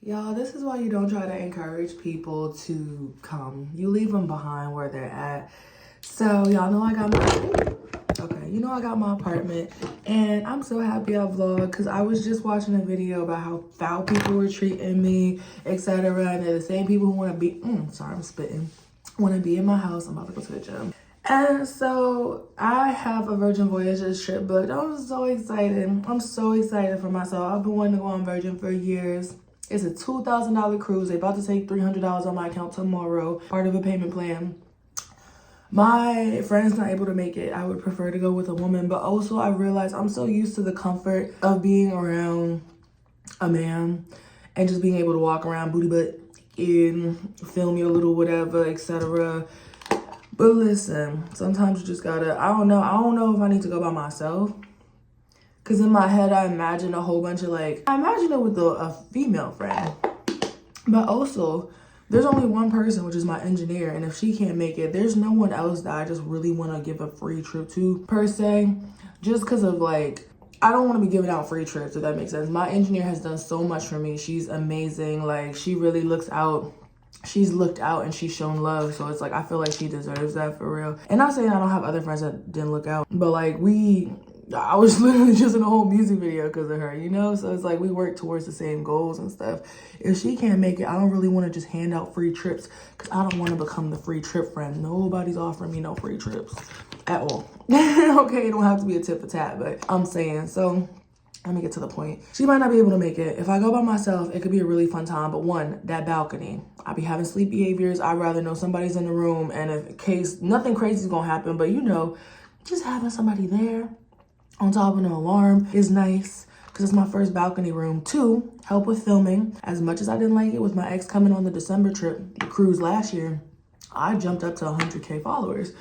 Y'all, this is why you don't try to encourage people to come. You leave them behind where they're at. So y'all know I got my apartment, and I'm so happy I vlogged because I was just watching a video about how foul people were treating me, etc. And they're the same people who want to be, sorry, I'm spitting, want to be in my house. I'm about to go to the gym. And so I have a Virgin Voyages trip booked. I'm so excited. I'm so excited for myself. I've been wanting to go on Virgin for years. It's a $2,000 cruise. They're about to take $300 on my account tomorrow, part of a payment plan. My friend's not able to make it. I would prefer to go with a woman, but also I realized I'm so used to the comfort of being around a man and just being able to walk around booty butt and film your little whatever, etc. But listen, sometimes you just gotta, I don't know if I need to go by myself. Cause in my head, I imagine a whole bunch of I imagine it with a female friend. But also, there's only one person, which is my engineer. And if she can't make it, there's no one else that I just really want to give a free trip to, per se. Just because of I don't want to be giving out free trips, if that makes sense. My engineer has done so much for me. She's amazing. She really looks out. She's looked out and she's shown love. So it's I feel like she deserves that for real. And not saying I don't have other friends that didn't look out. But I was literally just in a whole music video because of her, you know? So it's we work towards the same goals and stuff. If she can't make it, I don't really want to just hand out free trips because I don't want to become the free trip friend. Nobody's offering me no free trips at all. Okay, it don't have to be a tit for tat, but I'm saying. So let me get to the point. She might not be able to make it. If I go by myself, it could be a really fun time. But one, that balcony. I be having sleep behaviors. I'd rather know somebody's in the room. And in case nothing crazy is going to happen, but just having somebody there on top of an alarm is nice because it's my first balcony room. Two, help with filming. As much as I didn't like it with my ex coming on the December trip, the cruise last year, I jumped up to 100K followers,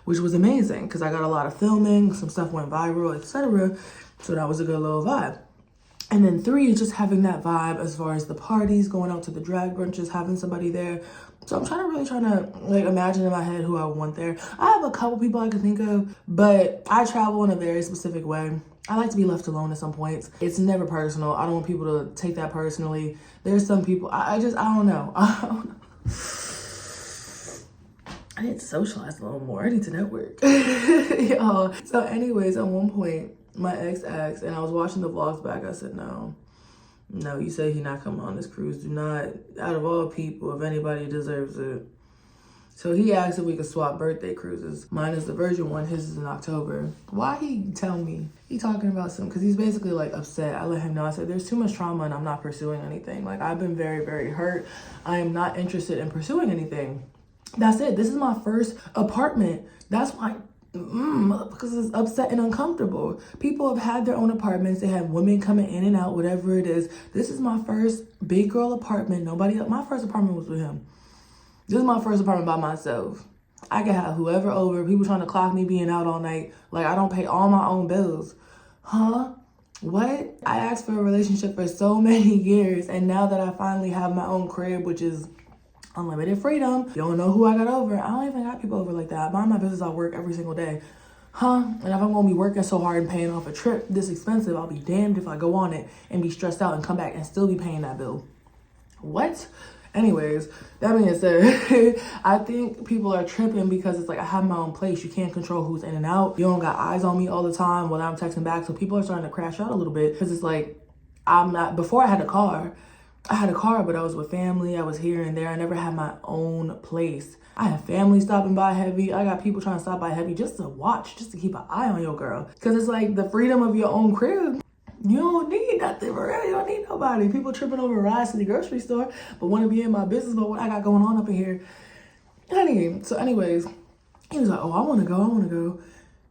which was amazing because I got a lot of filming, some stuff went viral, etc. So that was a good little vibe. And then three, just having that vibe as far as the parties, going out to the drag brunches, having somebody there. So I'm really trying to imagine in my head who I want there. I have a couple people I can think of, but I travel in a very specific way. I like to be left alone at some points. It's never personal. I don't want people to take that personally. There's some people, I don't know. I need to socialize a little more. I need to network. Y'all. So anyways, at one point, my ex asked, and I was watching the vlogs back, I said, no, you say he not coming on this cruise. Do not, out of all people, if anybody deserves it. So he asked if we could swap birthday cruises. Mine is the Virgin one, his is in October. Why he tell me? He talking about something, because he's basically upset. I let him know, I said, there's too much trauma and I'm not pursuing anything. I've been very, very hurt. I am not interested in pursuing anything. That's it. This is my first apartment. That's why, because it's upset and uncomfortable. People have had their own apartments. They have women coming in and out, whatever it is. This is my first big girl apartment. Nobody else. My first apartment was with him. This is my first apartment by myself. I can have whoever over. People trying to clock me being out all night. I don't pay all my own bills. Huh? What? I asked for a relationship for so many years, and now that I finally have my own crib, which is unlimited freedom. You don't know who I got over. I don't even got people over like that. I mind my business. I work every single day. And if I'm going to be working so hard and paying off a trip this expensive, I'll be damned if I go on it and be stressed out and come back and still be paying that bill. What? Anyways, that being said, I think people are tripping because it's I have my own place. You can't control who's in and out. You don't got eyes on me all the time while I'm texting back. So people are starting to crash out a little bit because it's I'm not, before I had a car, but I was with family. I was here and there. I never had my own place. I have family stopping by heavy. I got people trying to stop by heavy just to watch, just to keep an eye on your girl. Because it's the freedom of your own crib. You don't need nothing for real. You don't need nobody. People tripping over rides to the grocery store, but want to be in my business about what I got going on up in here. So anyways, he was oh, I want to go.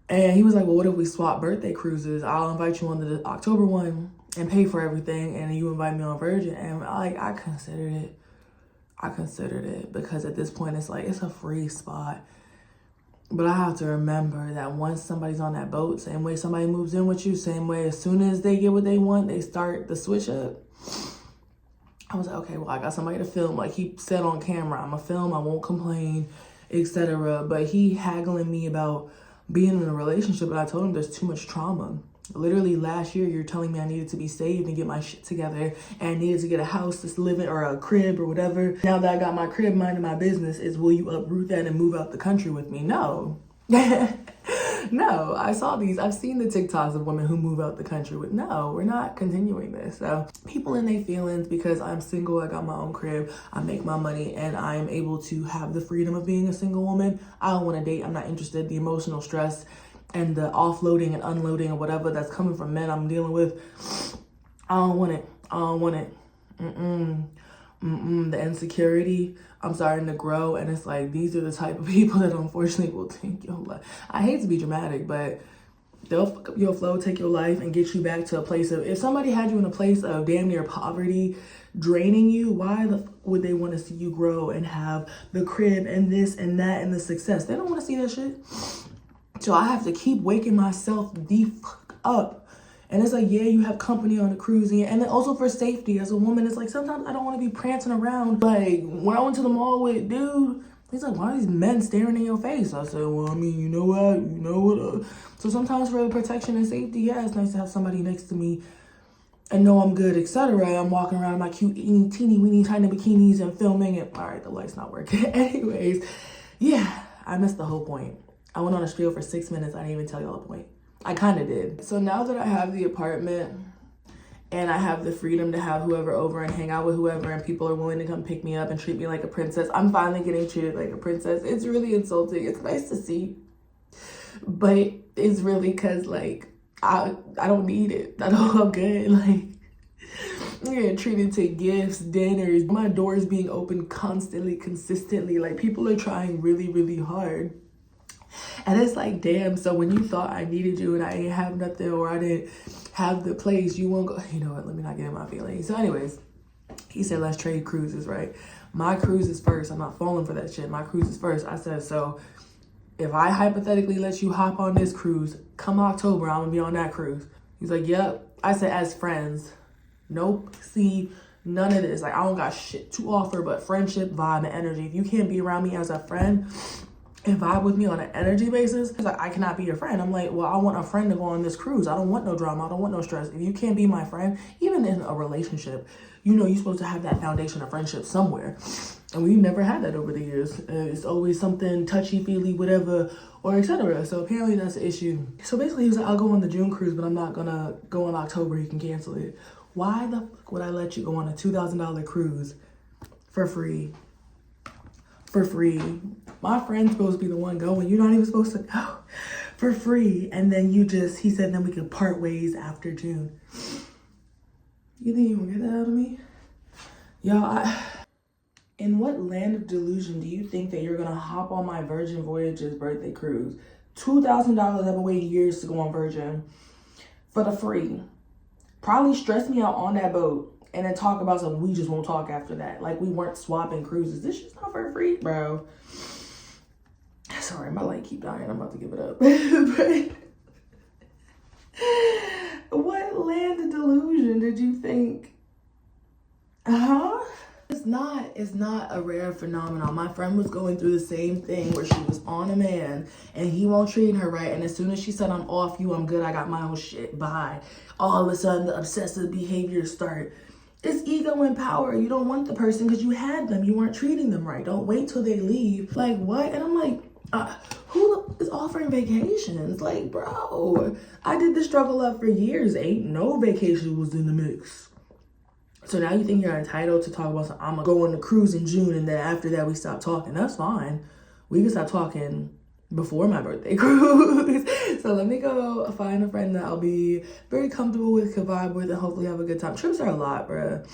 And he was well, what if we swap birthday cruises? I'll invite you on the October one and pay for everything, and you invite me on Virgin. And I considered it because at this point it's it's a free spot. But I have to remember that once somebody's on that boat, same way somebody moves in with you, same way as soon as they get what they want, they start the switch up. I was okay, well, I got somebody to film. He said on camera, I'm a film, I won't complain, etc. But he haggling me about being in a relationship, and I told him there's too much trauma. Literally last year, you're telling me I needed to be saved and get my shit together and I needed to get a house to live in or a crib or whatever. Now that I got my crib, minding my business, is will you uproot that and move out the country with me? No. No, I've seen the TikToks of women who move out the country with, no, we're not continuing this. So people in their feelings because I'm single, I got my own crib, I make my money, and I'm able to have the freedom of being a single woman. I don't want to date, I'm not interested. The emotional stress and the offloading and unloading and whatever that's coming from men I'm dealing with, I don't want it. The insecurity, I'm starting to grow, and it's like, these are the type of people that unfortunately will take your life. I hate to be dramatic, but they'll fuck up your flow, take your life, and get you back to a place of, if somebody had you in a place of damn near poverty, draining you, why the fuck would they want to see you grow and have the crib and this and that and the success? They don't want to see that shit. So I have to keep waking myself the fuck up. And it's like, yeah, you have company on the cruise. And then also for safety as a woman, it's like, sometimes I don't want to be prancing around. Like, when I went to the mall with dude, he's like, why are these men staring in your face? I said, well, I mean, you know what? So sometimes for the protection and safety, yeah, it's nice to have somebody next to me and know I'm good, etc. I'm walking around in my cute, teeny, weeny, tiny bikinis and filming it. All right, the light's not working. Anyways, yeah, I missed the whole point. I went on a spiel for 6 minutes. I didn't even tell y'all the point. I kind of did. So now that I have the apartment and I have the freedom to have whoever over and hang out with whoever, and people are willing to come pick me up and treat me like a princess, I'm finally getting treated like a princess. It's really insulting. It's nice to see, but it's really because, like, I don't need it. I know I'm good. Like, I'm getting treated to gifts, dinners, my doors being open constantly, consistently. Like, people are trying really, really hard. And it's like, damn, so when you thought I needed you and I didn't have nothing, or I didn't have the place, you won't go, you know what, let me not get in my feelings. So anyways, he said, let's trade cruises, right? My cruise is first. I'm not falling for that shit. My cruise is first. I said, so if I hypothetically let you hop on this cruise, come October, I'm gonna be on that cruise. He's like, yep. I said, as friends. Nope. See, none of this. Like, I don't got shit to offer but friendship, vibe, and energy. If you can't be around me as a friend and vibe with me on an energy basis, it's like, I cannot be your friend. I'm like, well, I want a friend to go on this cruise. I don't want no drama. I don't want no stress. If you can't be my friend, even in a relationship, you know, you're supposed to have that foundation of friendship somewhere. And we've never had that over the years. It's always something touchy-feely, whatever, or etc. So apparently that's the issue. So basically he was like, I'll go on the June cruise, but I'm not gonna go in October. You can cancel it. Why the fuck would I let you go on a $2,000 cruise for free? For free. My friend's supposed to be the one going. You're not even supposed to go for free. And then he said, then we could part ways after June. You think you gonna get that out of me? Y'all, in what land of delusion do you think that you're gonna hop on my Virgin Voyages birthday cruise? $2,000, I've been waiting years to go on Virgin for the free. Probably stress me out on that boat and then talk about something we just won't talk after that. Like we weren't swapping cruises. This shit's not for free, bro. Sorry, my light keep dying. I'm about to give it up. But what land of delusion did you think? Huh? It's not a rare phenomenon. My friend was going through the same thing where she was on a man and he won't treat her right. And as soon as she said, I'm off you, I'm good, I got my own shit, bye. All of a sudden, the obsessive behaviors start. It's ego and power. You don't want the person because you had them. You weren't treating them right. Don't wait till they leave. Like, what? And I'm like, who is offering vacations? Like, bro, I did the struggle up for years. Ain't no vacation was in the mix. So now you think you're entitled to talk about something. I'm going to go on the cruise in June, and then after that we stop talking. That's fine. We can stop talking before my birthday cruise. So let me go find a friend that I'll be very comfortable with, can vibe with, and hopefully have a good time. Trips are a lot, bruh.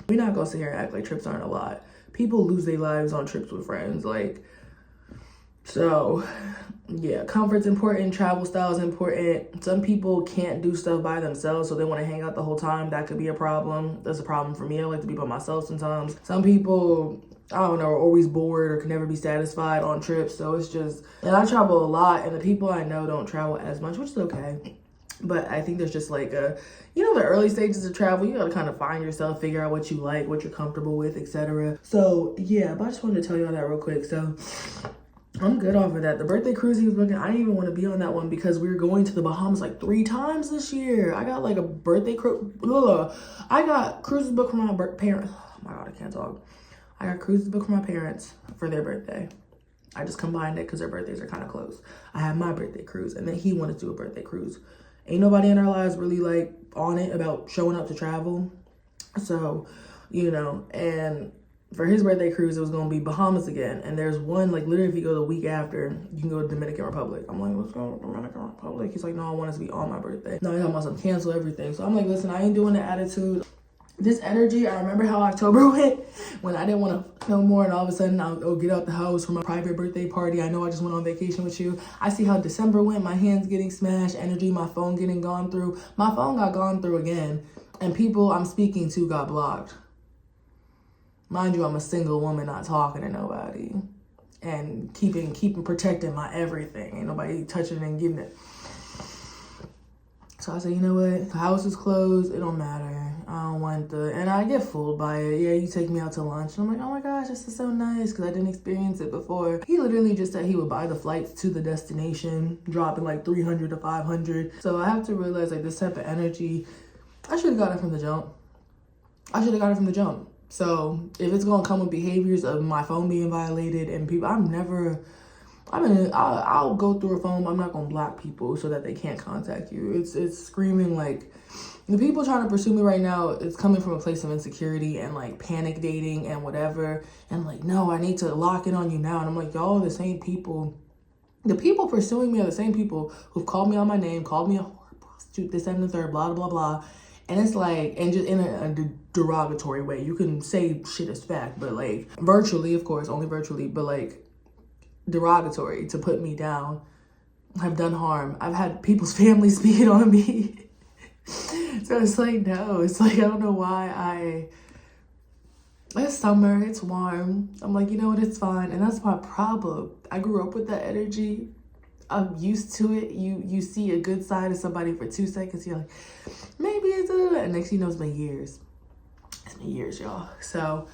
We're not going to sit here and act like trips aren't a lot. People lose their lives on trips with friends. Like, so yeah, comfort's important, travel style is important. Some people can't do stuff by themselves, so they want to hang out the whole time. That could be a problem. That's a problem for me. I like to be by myself sometimes. Some people, I don't know, are always bored or can never be satisfied on trips. So it's just, and I travel a lot, and the people I know don't travel as much, which is okay. But I think there's just like the early stages of travel, you gotta kind of find yourself, figure out what you like, what you're comfortable with, etc. So yeah, but I just wanted to tell you all that real quick. So I'm good off of that. The birthday cruise he was booking, I didn't even want to be on that one because we were going to the Bahamas like 3 times this year. I got like a birthday cruise. I got cruises booked for my parents. Oh my God, I can't talk. I got cruises booked for my parents for their birthday. I just combined it because their birthdays are kind of close. I had my birthday cruise and then he wanted to do a birthday cruise. Ain't nobody in our lives really like on it about showing up to travel. So, you know, and for his birthday cruise, it was going to be Bahamas again. And there's one, like, literally, if you go the week after, you can go to Dominican Republic. I'm like, let's go to Dominican Republic. He's like, no, I want us to be on my birthday. No, he's talking about some cancel everything. So I'm like, listen, I ain't doing the attitude. This energy, I remember how October went when I didn't want to no more. And all of a sudden, I'll go get out the house for my private birthday party. I know I just went on vacation with you. I see how December went. My hands getting smashed, energy, my phone getting gone through. My phone got gone through again. And people I'm speaking to got blocked. Mind you, I'm a single woman not talking to nobody and keeping protecting my everything. Ain't nobody touching it and giving it. So I said, you know what? The house is closed. It don't matter. I don't want and I get fooled by it. Yeah, you take me out to lunch. And I'm like, oh my gosh, this is so nice because I didn't experience it before. He literally just said he would buy the flights to the destination, dropping like 300 to 500. So I have to realize like this type of energy, I should have got it from the jump. So if it's gonna come with behaviors of my phone being violated and people, I'll go through a phone. I'm not gonna block people so that they can't contact you. It's screaming like the people trying to pursue me right now. It's coming from a place of insecurity and like panic dating and whatever. And like, no, I need to lock in on you now. And I'm like, y'all are the same people. The people pursuing me are the same people who've called me on my name, called me a whore, prostitute, this, that, and the third, blah, blah, blah. And it's like, and just in a derogatory way. You can say shit is fact, but like virtually, of course, only virtually, but like derogatory to put me down. I've done harm. I've had people's families speaking on me. So it's like, no, it's like, I don't know why it's summer, it's warm. I'm like, you know what, it's fine. And that's my problem. I grew up with that energy. I'm used to it. You see a good side of somebody for 2 seconds. You're like, maybe it's and next thing you know, it's been years. It's been years, y'all. So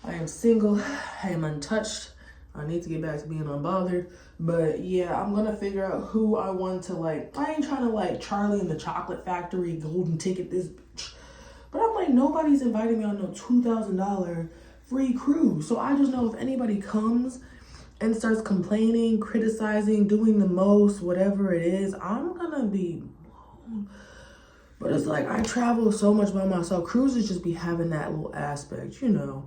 I am single. I am untouched. I need to get back to being unbothered. But yeah, I'm gonna figure out who I want to like. I ain't trying to like Charlie in the Chocolate Factory, golden ticket this bitch. But I'm like, nobody's inviting me on no $2,000 free cruise. So I just know if anybody comes and starts complaining, criticizing, doing the most, whatever it is, I'm gonna be. But it's like, I travel so much by myself. Cruises just be having that little aspect, you know.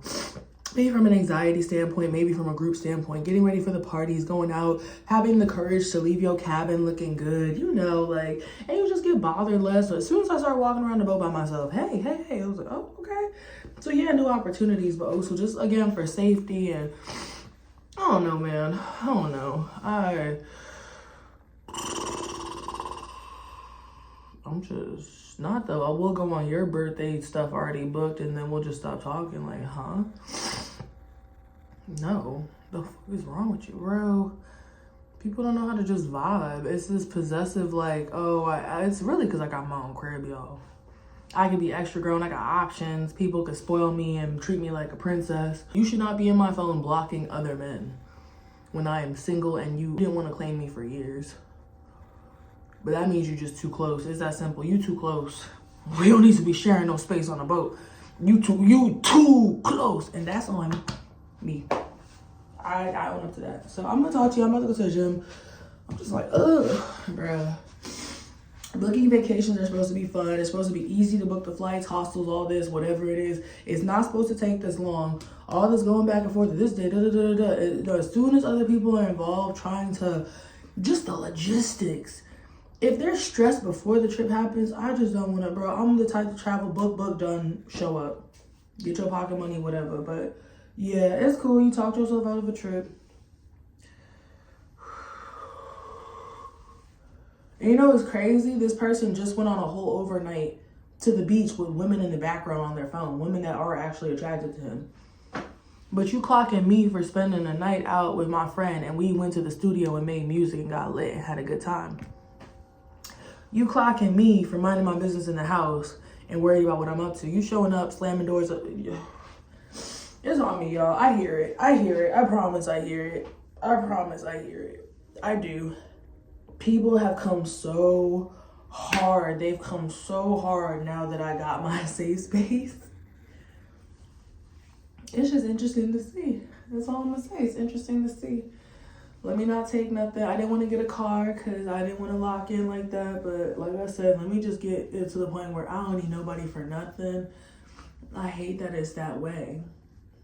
Maybe from an anxiety standpoint, maybe from a group standpoint, getting ready for the parties, going out, having the courage to leave your cabin looking good, you know, like, and you just get bothered less. So as soon as I start walking around the boat by myself, hey, I was like, oh, okay. So yeah, new opportunities, but also just, again, for safety and, I don't know, man. I don't know. I'm just not though. I will go on your birthday stuff already booked and then we'll just stop talking like, huh? No. The fuck is wrong with you, bro? People don't know how to just vibe. It's this possessive like, oh, it's really because I got my own crib, y'all. I could be extra grown. I got options. People could spoil me and treat me like a princess. You should not be in my phone blocking other men when I am single and you didn't want to claim me for years. But that means you're just too close. It's that simple. You too close. We don't need to be sharing no space on a boat. You too close. And that's on me. I own up to that. So I'm gonna talk to you. I'm about to go to the gym. I'm just like, ugh, bruh. Booking vacations are supposed to be fun. It's supposed to be easy to book the flights, hostels, all this, whatever it is. It's not supposed to take this long. All this going back and forth to this day, as soon as other people are involved trying to, just the logistics. If they're stressed before the trip happens, I just don't want to, bro. I'm the type to travel, book, done, show up. Get your pocket money, whatever. But yeah, it's cool. You talk yourself out of a trip. And you know what's crazy? This person just went on a whole overnight to the beach with women in the background on their phone. Women that are actually attracted to him. But you clocking me for spending a night out with my friend and we went to the studio and made music and got lit and had a good time. You clocking me for minding my business in the house and worried about what I'm up to. You showing up, slamming doors up. It's on me, y'all. I hear it. I promise I hear it. I promise I hear it. I do. People have come so hard. They've come so hard now that I got my safe space. It's just interesting to see. That's all I'm gonna say. It's interesting to see. Let me not take nothing. I didn't want to get a car because I didn't want to lock in like that. But like I said, let me just get it to the point where I don't need nobody for nothing. I hate that it's that way.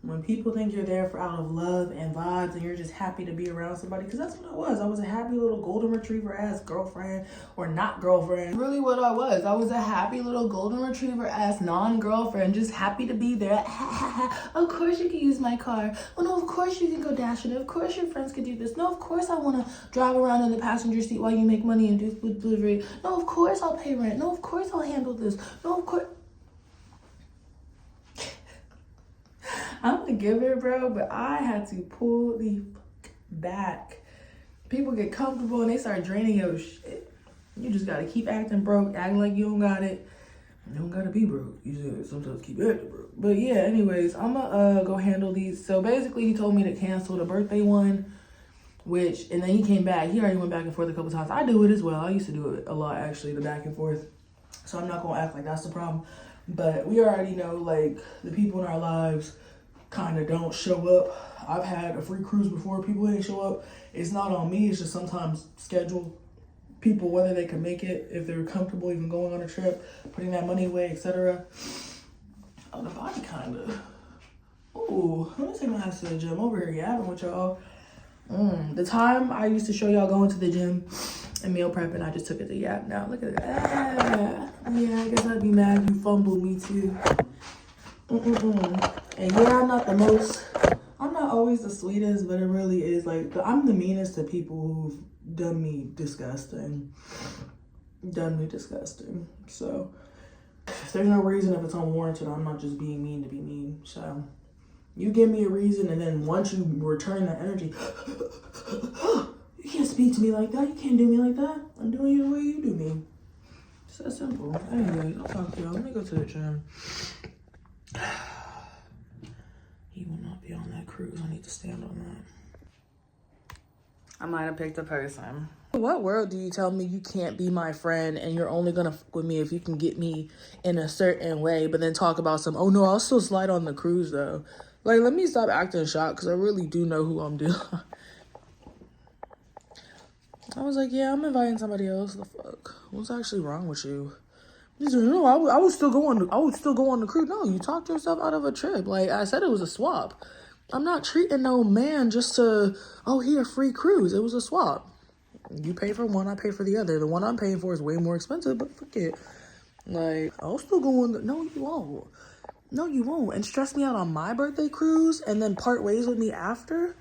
When people think you're there for out of love and vibes and you're just happy to be around somebody, because that's what I was. I was a happy little golden retriever ass girlfriend, or not girlfriend. Really what I was. I was a happy little golden retriever ass non-girlfriend, just happy to be there. Of course you can use my car. Oh no, of course you can go dashing. Of course your friends could do this. No, of course I want to drive around in the passenger seat while you make money and do food delivery. No, of course I'll pay rent. No, of course I'll handle this. No, of course. I'm a giver, bro, but I had to pull the fuck back. People get comfortable and they start draining your shit. You just gotta keep acting broke, acting like you don't got it. You don't gotta be broke. You should sometimes keep acting broke. But yeah, anyways, I'm gonna go handle these. So basically, he told me to cancel the birthday one, and then he came back. He already went back and forth a couple times. I do it as well. I used to do it a lot, actually, the back and forth. So I'm not gonna act like that's the problem. But we already know, like, the people in our lives kind of don't show up. I've had a free cruise before. People ain't show up. It's not on me. It's just sometimes schedule people whether they can make it, if they're comfortable even going on a trip, putting that money away, etc. Oh, the body kind of. Ooh, let me take my ass to the gym over here yapping with y'all. The time I used to show y'all going to the gym and meal prepping, I just took it to yap now. Look at that. Yeah, I guess I'd be mad if you fumbled me too. And yeah, I'm not always the sweetest, but it really is like, I'm the meanest to people who've done me disgusting. So if there's no reason, if it's unwarranted, I'm not just being mean to be mean. So you give me a reason, and then once you return that energy, you can't speak to me like that. You can't do me like that. I'm doing you the way you do me. It's that simple. Anyways, I'll talk to y'all. Let me go to the gym. He will not be on that cruise. I need to stand on that. I might have picked a person. What world do you tell me you can't be my friend and you're only gonna fuck with me if you can get me in a certain way, but then talk about some, oh no, I'll still slide on the cruise though. Like, let me stop acting shocked, because I really do know who I'm dealing. I was like, yeah, I'm inviting somebody else. The fuck? What's actually wrong with you? He said, no, I would still go on the cruise. No, you talked yourself out of a trip. Like I said, it was a swap. I'm not treating no man just to, oh, here, free cruise. It was a swap. You pay for one, I pay for the other. The one I'm paying for is way more expensive, but fuck it. Like, I'll still go on no, you won't. No, you won't. And stress me out on my birthday cruise and then part ways with me after?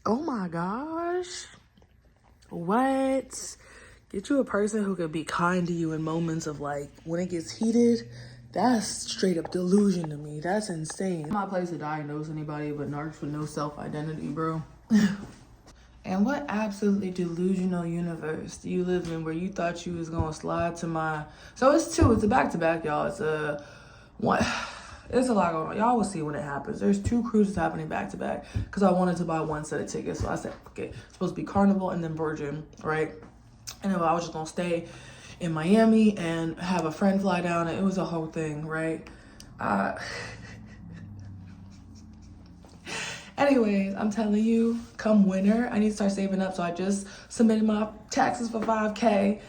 Oh my gosh. What? Get you a person who could be kind to you in moments of, like, when it gets heated. That's straight up delusion to me. That's insane. I'm not place to diagnose anybody but narcs with no self-identity, bro. And what absolutely delusional universe do you live in where you thought you was gonna slide to my... So it's two. It's a back-to-back, y'all. It's a one. There's a lot going on. Y'all will see when it happens. There's 2 cruises happening back-to-back because I wanted to buy one set of tickets. So I said, okay, it's supposed to be Carnival and then Virgin, right? And I was just gonna stay in Miami and have a friend fly down, and it was a whole thing, right? Anyways, I'm telling you, come winter, I need to start saving up. So I just submitted my taxes for $5K.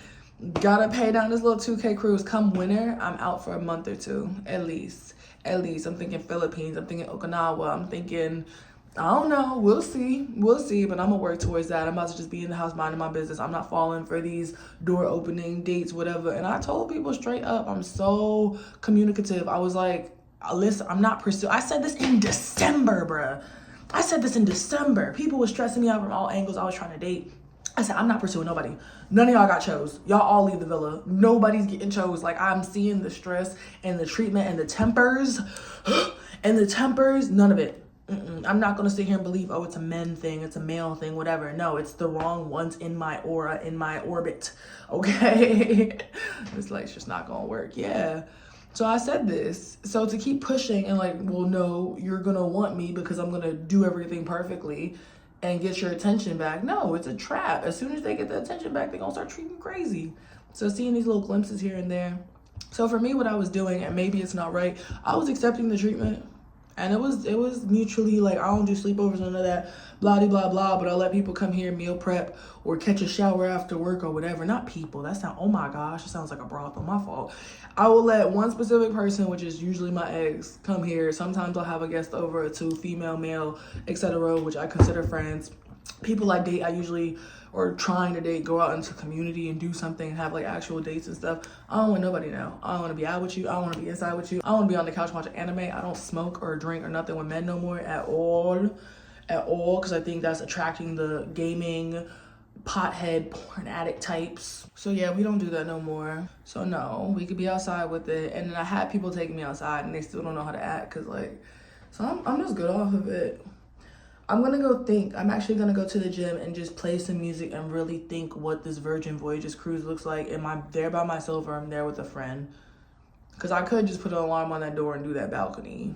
Gotta pay down this little $2K cruise. Come winter, I'm out for a month or 2, at least. I'm thinking Philippines, I'm thinking Okinawa, I'm thinking, I don't know, we'll see, but I'm gonna work towards that. I'm about to just be in the house minding my business. I'm not falling for these door opening dates, whatever. And I told people straight up, I'm so communicative. I was like, listen, I'm not pursuing. I said this in December, bruh. People were stressing me out from all angles. I was trying to date. I said, I'm not pursuing nobody. None of y'all got chose. Y'all all leave the villa. Nobody's getting chose. Like, I'm seeing the stress and the treatment and the tempers. None of it. I'm not going to sit here and believe, oh, it's a men thing, it's a male thing, whatever. No, it's the wrong ones in my aura, in my orbit, okay? It's like, it's just not going to work, yeah. So I said this. So to keep pushing and like, well, no, you're gonna want me because I'm gonna do everything perfectly and get your attention back. No, it's a trap. As soon as they get the attention back, they're gonna start treating you crazy. So seeing these little glimpses here and there. So for me, what I was doing, and maybe it's not right, I was accepting the treatment. And it was mutually like, I don't do sleepovers, none of that, blah, blah, blah, but I'll let people come here, meal prep, or catch a shower after work or whatever. Not people, that sounds, oh my gosh, it sounds like a brothel, my fault. I will let one specific person, which is usually my ex, come here. Sometimes I'll have a guest over, or two, female, male, etc., which I consider friends. People I date, I usually, or trying to date, go out into community and do something and have like actual dates and stuff. I don't want nobody to know. I don't want to be out with you. I don't want to be inside with you. I don't want to be on the couch watching anime. I don't smoke or drink or nothing with men no more at all, because I think that's attracting the gaming, pothead, porn addict types. So yeah, we don't do that no more. So no, we could be outside with it. And then I had people taking me outside and they still don't know how to act, because like, so I'm just good off of it. I'm gonna go think. I'm actually gonna go to the gym and just play some music and really think what this Virgin Voyages cruise looks like. Am I there by myself or I'm there with a friend? Because I could just put an alarm on that door and do that balcony.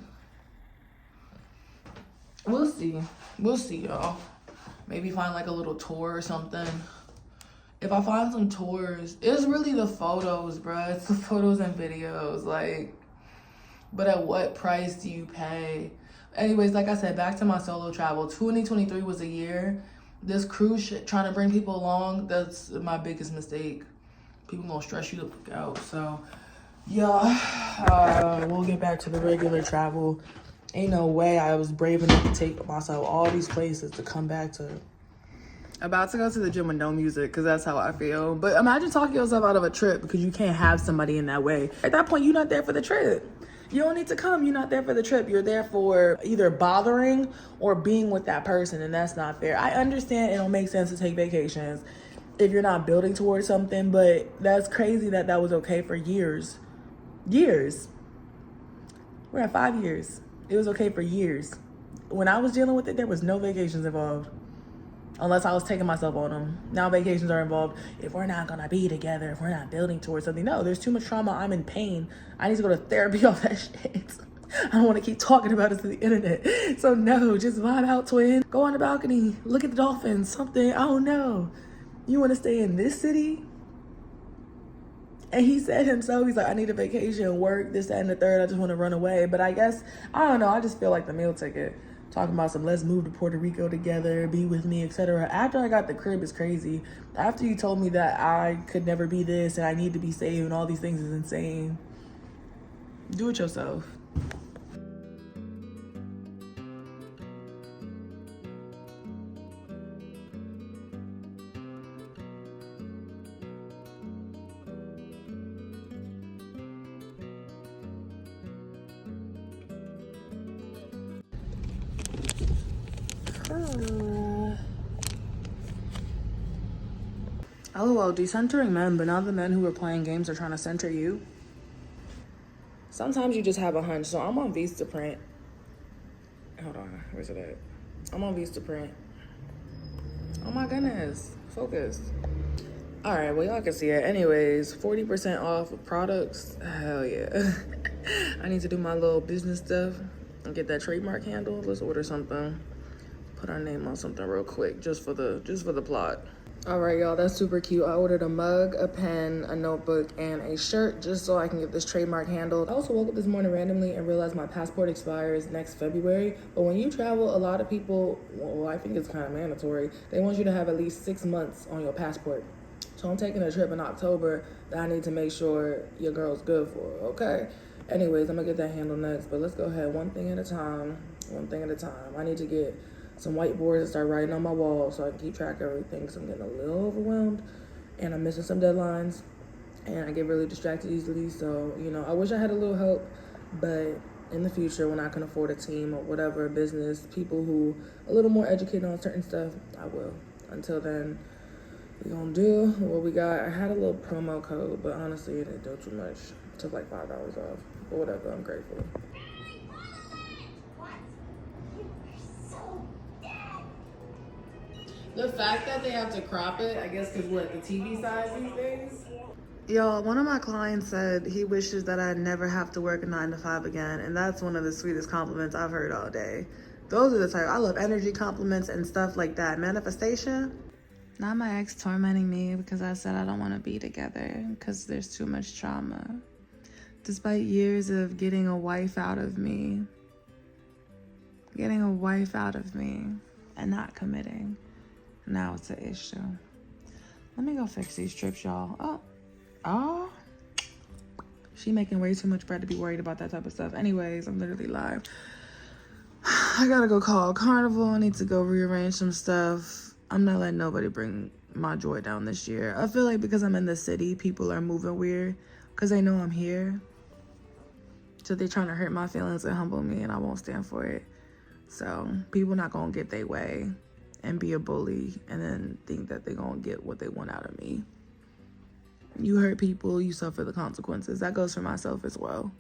We'll see. We'll see, y'all. Maybe find like a little tour or something. If I find some tours, it's really the photos, bruh. It's the photos and videos. Like, but at what price do you pay? Anyways, like I said, back to my solo travel. 2023 was a year. This cruise shit, trying to bring people along, that's my biggest mistake. People gonna stress you the fuck out. So, yeah, we'll get back to the regular travel. Ain't no way I was brave enough to take myself all these places to come back to. About to go to the gym with no music, because that's how I feel. But imagine talking yourself out of a trip because you can't have somebody in that way. At that point, you're not there for the trip. You don't need to come. You're not there for the trip. You're there for either bothering or being with that person, and that's not fair. I understand it don't make sense to take vacations if you're not building towards something, but that's crazy that that was okay for years. Years. We're at 5 years. It was okay for years. When I was dealing with it, there was no vacations involved. Unless I was taking myself on them. Now vacations are involved. If we're not gonna be together, if we're not building towards something. No, there's too much trauma. I'm in pain. I need to go to therapy, all that shit. I don't want to keep talking about it to the internet. So no, just vibe out, twin. Go on the balcony. Look at the dolphins. Something. I don't know. You want to stay in this city? And he said himself, he's like, I need a vacation, work, this, that, and the third. I just want to run away. But I guess, I don't know. I just feel like the meal ticket. Talking about some, let's move to Puerto Rico together, be with me, etc. After I got the crib is crazy. After you told me that I could never be this and I need to be saved and all these things is insane. Do it yourself. LOL, decentering men, but now the men who are playing games are trying to center you. Sometimes you just have a hunch. So I'm on Vistaprint. Hold on, where's it at? I'm on Vistaprint. Oh my goodness, focus. All right, well, y'all can see it. Anyways, 40% off of products. Hell yeah. I need to do my little business stuff and get that trademark handle. Let's order something. Put our name on something real quick, just for the plot. All right, y'all, that's super cute. I ordered a mug, a pen, a notebook, and a shirt just so I can get this trademark handled. I also woke up this morning randomly and realized my passport expires next February. But when you travel, a lot of people, well, I think it's kind of mandatory. They want you to have at least 6 months on your passport. So I'm taking a trip in October that I need to make sure your girl's good for, okay? Anyways, I'm gonna get that handled next, but let's go ahead one thing at a time. I need to get some whiteboards and start writing on my wall so I can keep track of everything, because I'm getting a little overwhelmed and I'm missing some deadlines and I get really distracted easily. So, you know, I wish I had a little help, but in the future when I can afford a team or whatever, business, people who a little more educated on certain stuff, I will. Until then, we're gonna do what we got. I had a little promo code, but honestly, it didn't do too much. It took like $5 off, but whatever, I'm grateful. The fact that they have to crop it, I guess, because what, the TV size these days? Y'all, one of my clients said he wishes that I never have to work a 9 to 5 again, and that's one of the sweetest compliments I've heard all day. Those are the type, I love energy compliments and stuff like that. Manifestation. Not my ex tormenting me because I said I don't want to be together because there's too much trauma. Despite years of getting a wife out of me and not committing, now it's an issue. Let me go fix these strips, y'all. Oh, she making way too much bread to be worried about that type of stuff. Anyways, I'm literally live. I gotta go call Carnival. I need to go rearrange some stuff. I'm not letting nobody bring my joy down this year. I feel like because I'm in the city, people are moving weird because they know I'm here. So they're trying to hurt my feelings and humble me, and I won't stand for it. So people not gonna get their way and be a bully and then think that they're gonna get what they want out of me. You hurt people, you suffer the consequences. That goes for myself as well.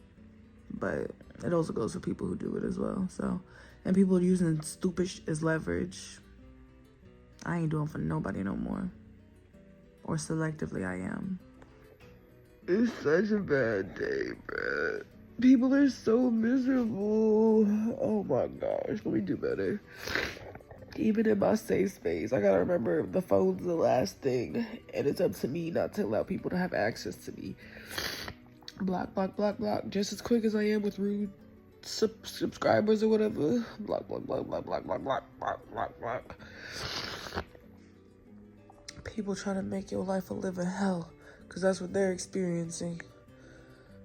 But it also goes for people who do it as well. So, and people using stupid as leverage. I ain't doing for nobody no more. Or selectively I am. It's such a bad day, bruh. People are so miserable. Oh my gosh, let me do better. Even in my safe space, I gotta remember the phone's the last thing, and it's up to me not to allow people to have access to me. Block, block, block, block. Just as quick as I am with rude subscribers or whatever. Block, block, block, block, block, block, block, block, block, block. People trying to make your life a living hell, because that's what they're experiencing.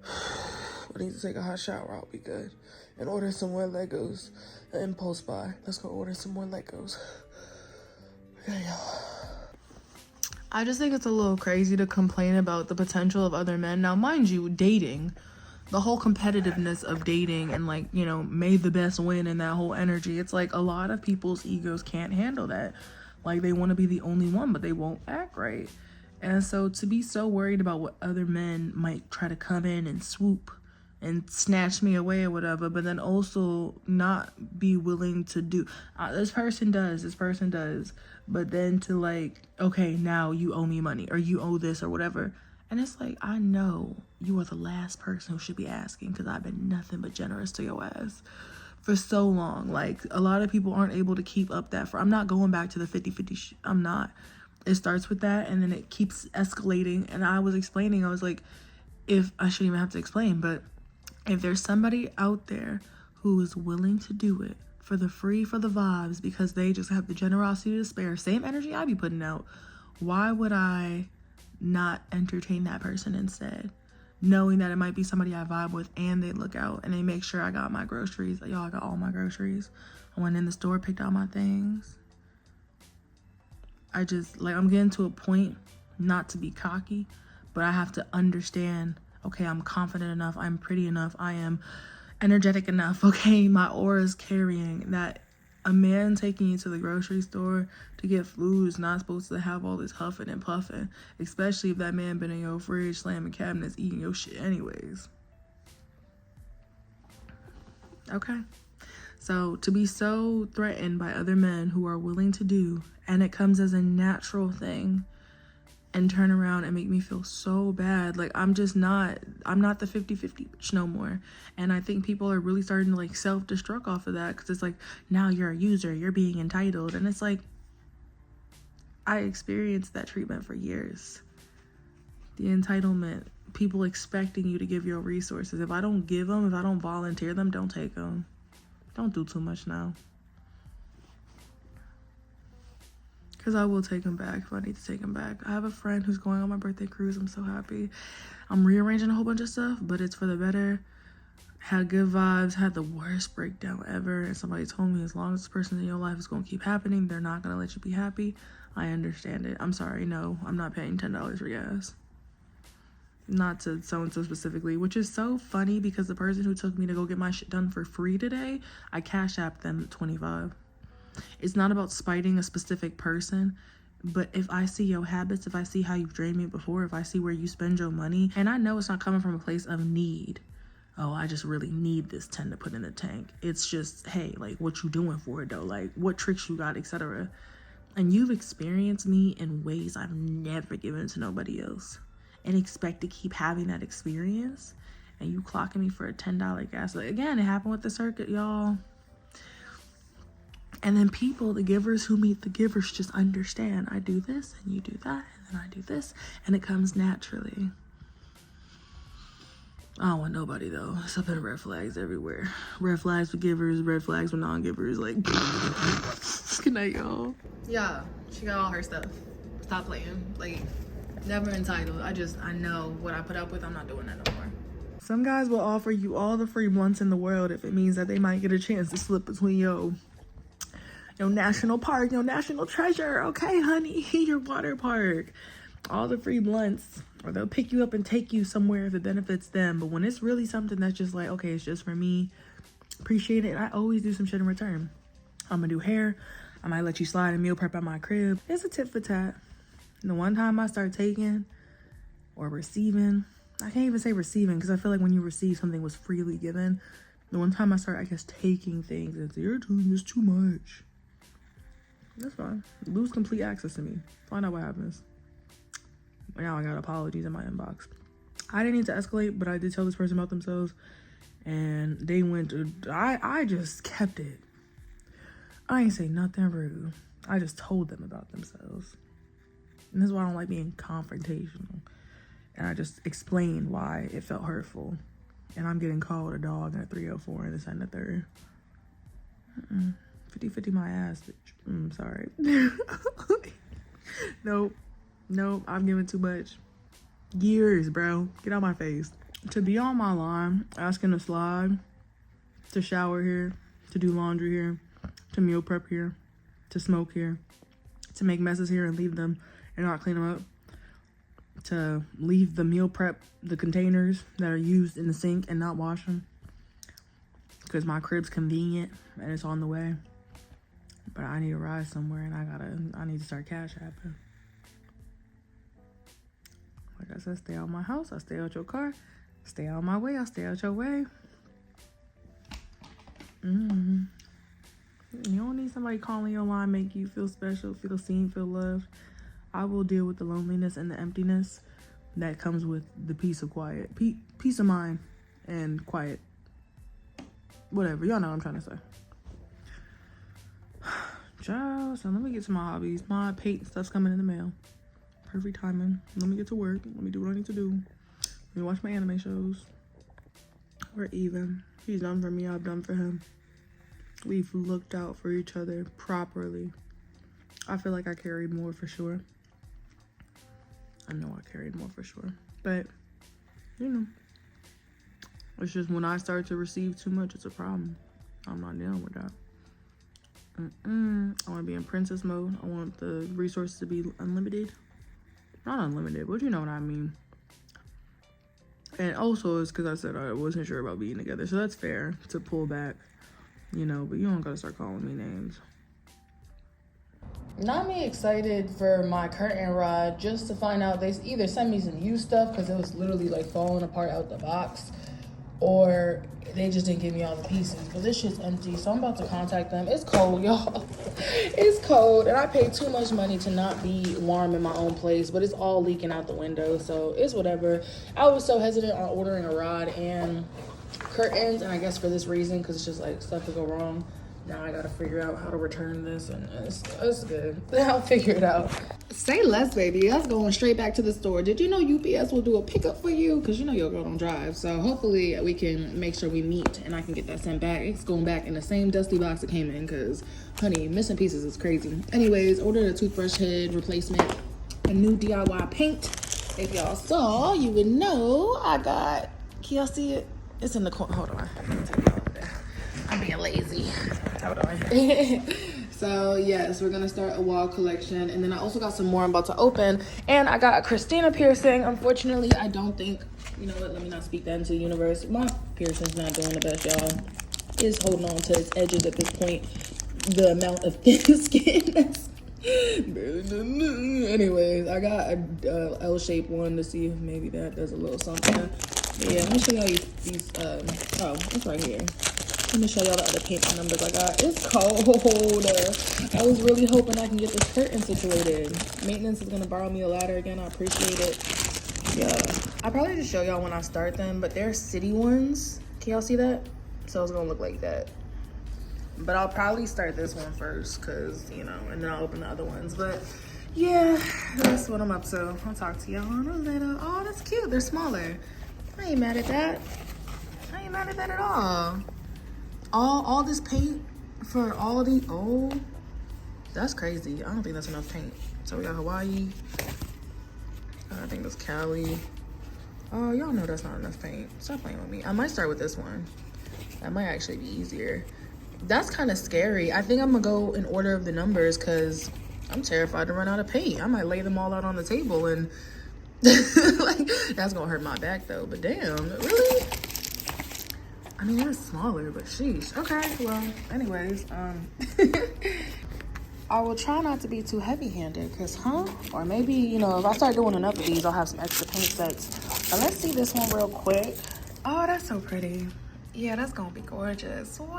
I need to take a hot shower. I'll be good. And order some more Legos. An impulse buy. Let's go order some more Legos. Okay, y'all. I just think it's a little crazy to complain about the potential of other men. Now, mind you, dating, the whole competitiveness of dating and like, you know, made the best win and that whole energy. It's like a lot of people's egos can't handle that. Like they want to be the only one, but they won't act right. And so to be so worried about what other men might try to come in and swoop and snatch me away or whatever, but then also not be willing to do, this person does, but then to like, okay, now you owe me money or you owe this or whatever. And it's like, I know you are the last person who should be asking because I've been nothing but generous to your ass for so long. Like a lot of people aren't able to keep up that I'm not going back to the 50-50 I'm not. It starts with that and then it keeps escalating. And I was explaining, I was like, if I shouldn't even have to explain, but if there's somebody out there who is willing to do it for the free, for the vibes, because they just have the generosity to spare, same energy I be putting out, why would I not entertain that person instead? Knowing that it might be somebody I vibe with and they look out and they make sure I got my groceries. Y'all, I got all my groceries. I went in the store, picked out my things. I just, like, I'm getting to a point, not to be cocky, but I have to understand, okay, I'm confident enough, I'm pretty enough, I am energetic enough, okay, my aura is carrying that. A man taking you to the grocery store to get food is not supposed to have all this huffing and puffing, especially if that man been in your fridge, slamming cabinets, eating your shit anyways. Okay. So to be so threatened by other men who are willing to do, and it comes as a natural thing, and turn around and make me feel so bad. Like I'm not the 50-50 bitch no more. And I think people are really starting to like self-destruct off of that, because it's like, now you're a user, you're being entitled. And it's like, I experienced that treatment for years. The entitlement, people expecting you to give your resources. If I don't give them, if I don't volunteer them, don't take them. Don't do too much now. Because I will take him back if I need to take him back. I have a friend who's going on my birthday cruise. I'm so happy. I'm rearranging a whole bunch of stuff, but it's for the better. Had good vibes, had the worst breakdown ever. And somebody told me as long as this person in your life is going to keep happening, they're not going to let you be happy. I understand it. I'm sorry. No, I'm not paying $10 for gas. Not to so-and-so specifically, which is so funny because the person who took me to go get my shit done for free today, I cash apped them $25. It's not about spiting a specific person, but if I see your habits, if I see how you've drained me before, if I see where you spend your money, and I know it's not coming from a place of need. Oh, I just really need this 10 to put in the tank. It's just, hey, like, what you doing for it though? Like, what tricks you got, etc. And you've experienced me in ways I've never given to nobody else. and expect to keep having that experience, and you clocking me for a $10 gas. Like, again, it happened with the circuit, y'all. And then people, the givers who meet the givers, just understand. I do this and you do that, and then I do this, and it comes naturally. I don't want nobody though. It's up in red flags everywhere. Red flags for givers, red flags for non-givers. Like, good night, y'all. Yeah, she got all her stuff. Stop playing. Like, never entitled. I know what I put up with. I'm not doing that no more. Some guys will offer you all the free blunts in the world if it means that they might get a chance to slip between your national park, your national treasure. Okay, honey, your water park. All the free blunts. Or they'll pick you up and take you somewhere if it benefits them. But when it's really something that's just like, okay, it's just for me, appreciate it, I always do some shit in return. I'm gonna do hair. I might let you slide and meal prep at my crib. It's a tit for tat. And the one time I start taking or receiving, I can't even say receiving because I feel like when you receive something was freely given. The one time I start, I guess, taking things, it's irritating, it's too much. That's fine. Lose complete access to me. Find out what happens. Now I got apologies in my inbox. I didn't need to escalate, but I did tell this person about themselves, and they went to, I just kept it. I ain't say nothing rude. I just told them about themselves. And this is why I don't like being confrontational. And I just explained why it felt hurtful. And I'm getting called a dog at 3:04 and this and the third. 50-50 my ass, bitch. Sorry. Nope, I'm giving too much. Years, bro. Get out my face. To be on my lawn, asking to slide, to shower here, to do laundry here, to meal prep here, to smoke here, to make messes here and leave them and not clean them up, to leave the meal prep, the containers that are used in the sink and not wash them because my crib's convenient and it's on the way. But I need to ride somewhere and I need to start cash apping. Like I said, stay out my house, I stay out your car. Stay out my way, I stay out your way. You don't need somebody calling your line, make you feel special, feel seen, feel loved. I will deal with the loneliness and the emptiness that comes with the peace of quiet. Peace of mind and quiet. Whatever, y'all know what I'm trying to say. Child, so let me get to my hobbies. My paint stuff's coming in the mail. Perfect timing. Let me get to work. Let me do what I need to do. Let me watch my anime shows. We're even. He's done for me, I've done for him. We've looked out for each other properly. I feel like I carried more for sure. I know I carried more for sure. But, you know, it's just when I start to receive too much, it's a problem. I'm not dealing with that. I want to be in princess mode. I want the resources to be unlimited. Not unlimited, but you know what I mean. And also it's because I said I wasn't sure about being together. So that's fair to pull back, you know, but you don't gotta start calling me names. Not me excited for my curtain rod just to find out they either sent me some used stuff because it was literally like falling apart out the box, or they just didn't give me all the pieces. But this shit's empty, so I'm about to contact them. It's cold, y'all. It's cold, and I paid too much money to not be warm in my own place, but it's all leaking out the window, so it's whatever. I was so hesitant on ordering a rod and curtains, and I guess for this reason, because it's just like stuff could go wrong. Now I gotta figure out how to return this, and it's good. I'll figure it out. Say less, baby. That's going straight back to the store. Did you know UPS will do a pickup for you? Because you know your girl don't drive. So hopefully we can make sure we meet and I can get that sent back. It's going back in the same dusty box it came in because, honey, missing pieces is crazy. Anyways, ordered a toothbrush head replacement, a new DIY paint. If y'all saw, you would know I got, can y'all see it? It's in the corner. Hold on. I'm being lazy. Hold on. So yes, we're gonna start a wall collection, and then I also got some more I'm about to open, and I got a Christina piercing. Unfortunately, I don't think, you know what, let me not speak that into the universe. My piercing's not doing the best, y'all. It's holding on to its edges at this point. The amount of thin skin. Anyways, I got a L-shaped one to see if maybe that does a little something. But yeah, let me show y'all these oh, it's right here. Let me show y'all the other payment numbers I got. It's cold. I was really hoping I can get this curtain situated. Maintenance is gonna borrow me a ladder again. I appreciate it. Yeah, I'll probably just show y'all when I start them, but they're city ones. Can y'all see that? So it's gonna look like that. But I'll probably start this one first, cause you know, and then I'll open the other ones. But yeah, that's what I'm up to. I'll talk to y'all in a little. Oh, that's cute. They're smaller. I ain't mad at that. I ain't mad at that at all. All this paint for all of these. Oh, that's crazy. I don't think that's enough paint. So we got Hawaii. I think that's Cali. Oh, y'all know that's not enough paint. Stop playing with me. I might start with this one. That might actually be easier. That's kind of scary. I think I'm gonna go in order of the numbers because I'm terrified to run out of paint. I might lay them all out on the table and like, that's gonna hurt my back though. But damn, really? I mean, that's smaller, but sheesh. Okay, well, anyways, I will try not to be too heavy-handed because, or maybe, you know, if I start doing enough of these, I'll have some extra paint sets. But let's see this one real quick. Oh, that's so pretty. Yeah, that's gonna be gorgeous. What?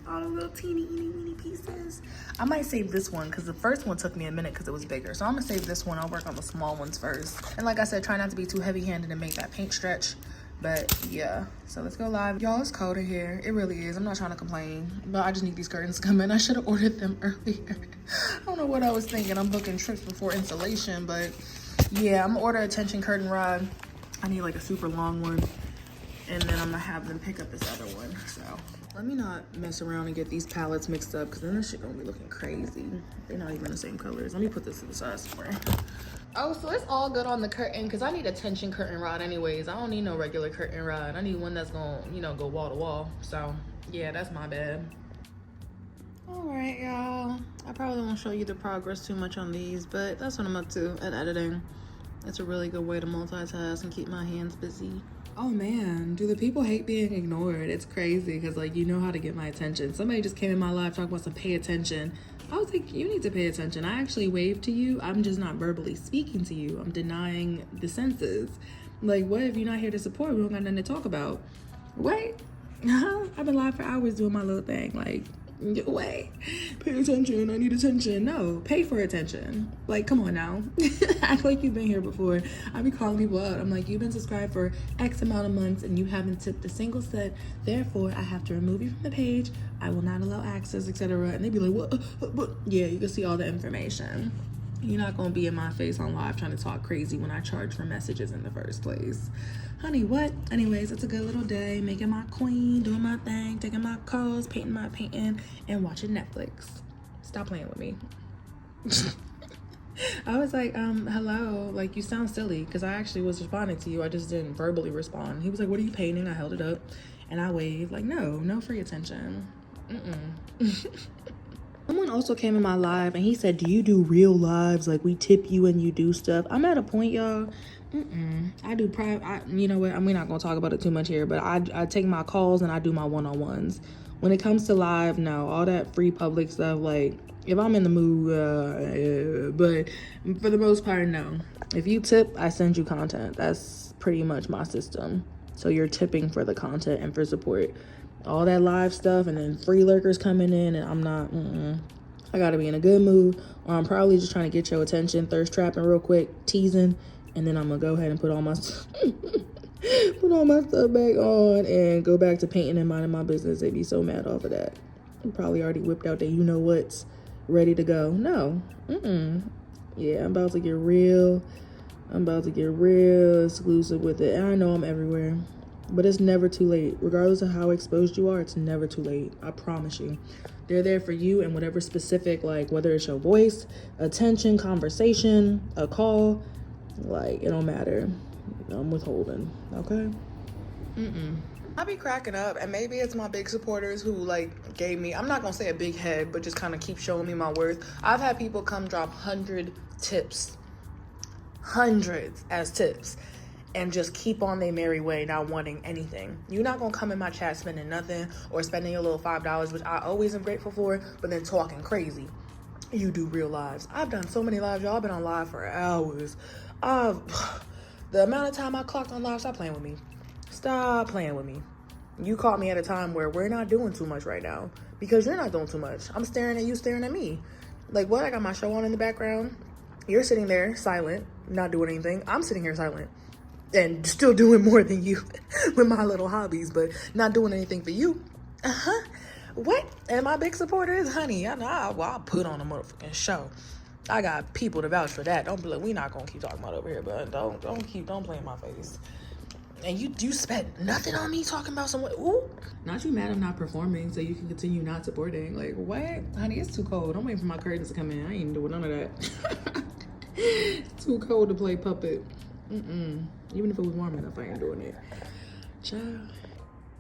All the little teeny pieces. I might save this one because the first one took me a minute because it was bigger. So I'm gonna save this one. I'll work on the small ones first. And like I said, try not to be too heavy-handed and make that paint stretch. But yeah, so let's go live. Y'all, it's cold in here. It really is. I'm not trying to complain, but I just need these curtains to come in. I should have ordered them earlier. I don't know what I was thinking. I'm booking trips before installation, but yeah, I'm gonna order a tension curtain rod. I need like a super long one. And then I'm gonna have them pick up this other one. So let me not mess around and get these palettes mixed up because then this shit gonna be looking crazy. They're not even the same colors. Let me put this to the side somewhere. Oh, so it's all good on the curtain because I need a tension curtain rod anyways. I don't need no regular curtain rod. I need one that's gonna, you know, go wall to wall. So yeah, that's my bad. All right, y'all. I probably won't show you the progress too much on these, but that's what I'm up to at editing. It's a really good way to multitask and keep my hands busy. Oh man, do the people hate being ignored? It's crazy because like, you know how to get my attention. Somebody just came in my live talking about some pay attention. I was like, you need to pay attention. I actually waved to you. I'm just not verbally speaking to you. I'm denying the senses. Like, what if you're not here to support? We don't got nothing to talk about. Wait, I've been live for hours doing my little thing. Like, wait, pay attention. I need attention. No, pay for attention. Like, come on now. Act like you've been here before. I be calling people out. I'm like, you've been subscribed for X amount of months and you haven't tipped a single cent. Therefore, I have to remove you from the page. I will not allow access, etc. And they be like, what? Yeah, you can see all the information. You're not gonna be in my face on live trying to talk crazy when I charge for messages in the first place. Honey, what? Anyways, it's a good little day. Making my queen, doing my thing, taking my calls, painting my painting, and watching Netflix. Stop playing with me. I was like, hello, like you sound silly because I actually was responding to you. I just didn't verbally respond. He was like, what are you painting? I held it up and I waved like, no free attention. Someone also came in my live and he said, do you do real lives? Like we tip you and you do stuff. I'm at a point, y'all. I do private. You know what? We're not gonna talk about it too much here, but I take my calls and I do my one-on-ones. When it comes to live, no, all that free public stuff. Like if I'm in the mood, but for the most part, no. If you tip, I send you content. That's pretty much my system. So you're tipping for the content and for support. All that live stuff and then free lurkers coming in and I'm not, I gotta be in a good mood or I'm probably just trying to get your attention, thirst trapping real quick, teasing, and then I'm gonna go ahead and put all my stuff back on and go back to painting and minding my business. They'd be so mad off of that. I'm probably already whipped out that you know what's ready to go. No, yeah, I'm about to get real exclusive with it. And I know I'm everywhere. But it's never too late. Regardless of how exposed you are, it's never too late. I promise you. They're there for you and whatever specific, like whether it's your voice, attention, conversation, a call, like it don't matter. I'm withholding, okay? I be cracking up and maybe it's my big supporters who like gave me, I'm not gonna say a big head, but just kind of keep showing me my worth. I've had people come drop 100 tips, hundreds as tips, and just keep on their merry way, not wanting anything. You're not gonna come in my chat spending nothing or spending your little $5, which I always am grateful for, but then talking crazy. You do real lives. I've done so many lives, y'all. I've been on live for hours. The amount of time I clocked on live, stop playing with me. Stop playing with me. You caught me at a time where we're not doing too much right now because you're not doing too much. I'm staring at you, staring at me. Like what? I got my show on in the background. You're sitting there silent, not doing anything. I'm sitting here silent and still doing more than you with my little hobbies, but not doing anything for you. What? And my big supporter is Honey. I know I'll put on a motherfucking show. I got people to vouch for that. Don't be like, we not gonna keep talking about it over here, but don't play in my face. And you spent nothing on me talking about someone. Ooh. Not you mad I'm not performing so you can continue not supporting. Like, what? Honey, it's too cold. I'm waiting for my curtains to come in. I ain't doing none of that. It's too cold to play puppet. Even if it was warm enough, I ain't doing it. Ciao.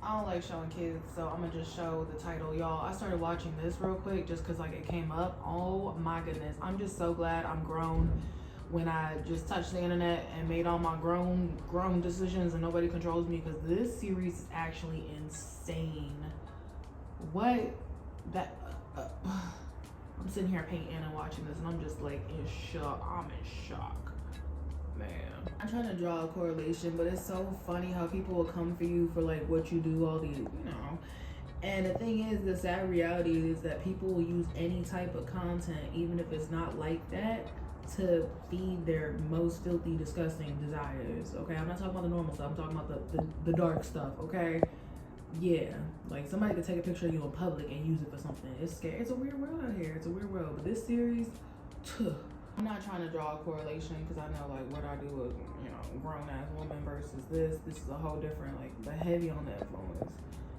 I don't like showing kids, so I'm gonna just show the title. Y'all, I started watching this real quick just because like it came up. Oh my goodness. I'm just so glad I'm grown when I just touched the internet and made all my grown decisions and nobody controls me, because this series is actually insane. What that I'm sitting here painting and watching this and I'm just like in shock. I'm in shock. Man, I'm trying to draw a correlation, but it's so funny how people will come for you for like what you do, all these, and the thing is, the sad reality is that people will use any type of content, even if it's not like that, to feed their most filthy, disgusting desires. Okay, I'm not talking about the normal stuff, I'm talking about the dark stuff. Okay, yeah, like somebody could take a picture of you in public and use it for something. It's scary. It's a weird world out here. It's a weird world. But this series, I'm not trying to draw a correlation because I know like what I do with grown ass woman versus this is a whole different, like, but heavy on the influence.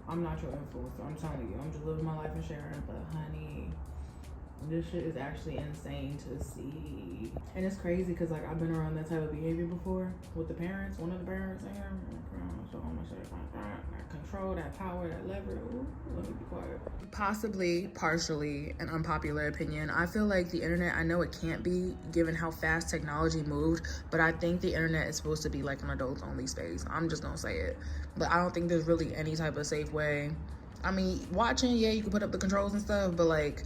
I'm not your influencer, I'm telling you. I'm just living my life and sharing. But honey, this shit is actually insane to see. And it's crazy because like I've been around that type of behavior before with the parents, one of the parents in here. So I'm gonna say like that control, that power, that leverage. Ooh, let me be quiet. Possibly, partially, an unpopular opinion. I feel like the internet, I know it can't be given how fast technology moved, but I think the internet is supposed to be like an adults only space. I'm just gonna say it. But I don't think there's really any type of safe way. I mean, watching, yeah, you can put up the controls and stuff, but like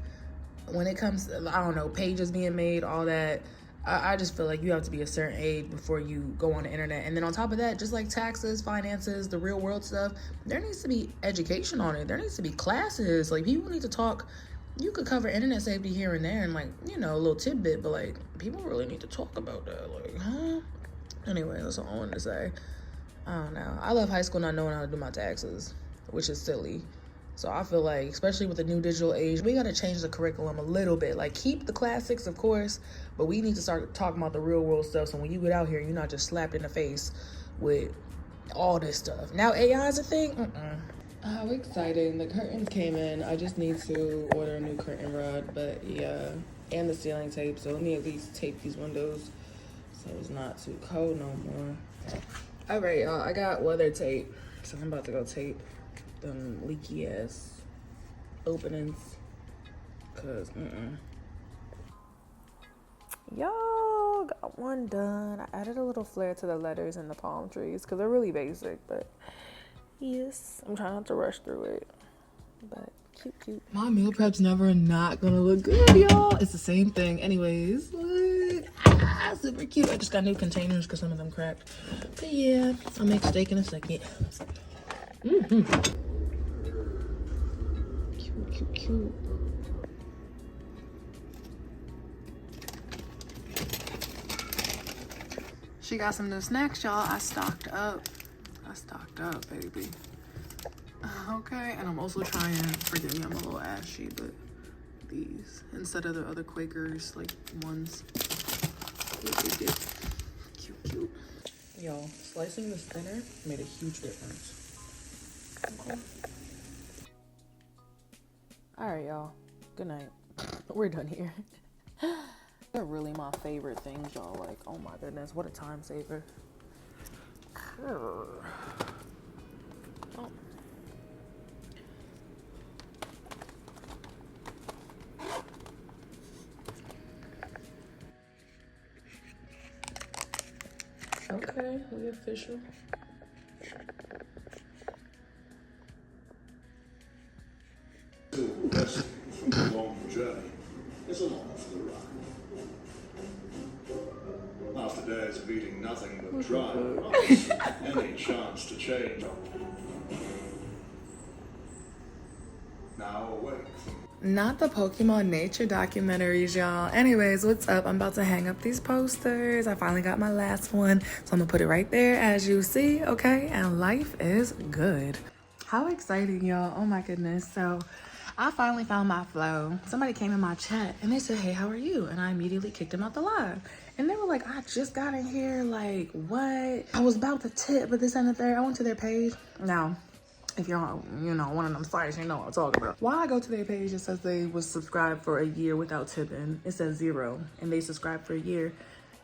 when it comes to, I don't know, pages being made, all that, I just feel like you have to be a certain age before you go on the internet. And then on top of that, just like taxes, finances, the real world stuff, there needs to be education on it. There needs to be classes. Like, people need to talk. You could cover internet safety here and there and like, a little tidbit, but like people really need to talk about that. Like, huh? Anyway, that's all I wanted to say. I don't know. I left high school not knowing how to do my taxes, which is silly. So I feel like, especially with the new digital age, we got to change the curriculum a little bit. Like, keep the classics, of course, but we need to start talking about the real world stuff. So when you get out here, you're not just slapped in the face with all this stuff. Now AI is a thing? How exciting. The curtains came in. I just need to order a new curtain rod, but yeah, and the ceiling tape. So let me at least tape these windows so it's not too cold no more. All right, y'all, I got weather tape. So I'm about to go tape them leaky ass openings, cause y'all, got one done. I added a little flair to the letters and the palm trees because they're really basic, but yes, I'm trying not to rush through it, but cute. My meal prep's never not gonna look good, y'all. It's the same thing anyways. Look, super cute. I just got new containers because some of them cracked, but yeah, I'll make steak in a second. Cute. She got some new snacks, y'all. I stocked up, baby. Okay, and I'm also trying, forgive me, I'm a little ashy, but these, instead of the other Quakers, like, ones. Cute. Y'all, slicing this thinner made a huge difference. Okay. All right, y'all. Good night. We're done here. They're really my favorite things, y'all. Like, oh my goodness, what a time saver. Oh. Okay, we official. It's a long journey. It's along for the ride. After days of eating nothing but dry rice, any chance to change. Now awake. Not the Pokemon nature documentaries, y'all. Anyways, what's up? I'm about to hang up these posters. I finally got my last one, so I'm gonna put it right there as you see, okay? And life is good. How exciting, y'all. Oh my goodness. So I finally found my flow. Somebody came in my chat and they said, hey, how are you? And I immediately kicked them out the live. And they were like, I just got in here. Like, what? I was about to tip, but this and the third. I went to their page. Now, if you're on, you know, one of them sites, you know what I'm talking about. Why I go to their page, it says they was subscribed for a year without tipping. It says 0, and they subscribed for a year.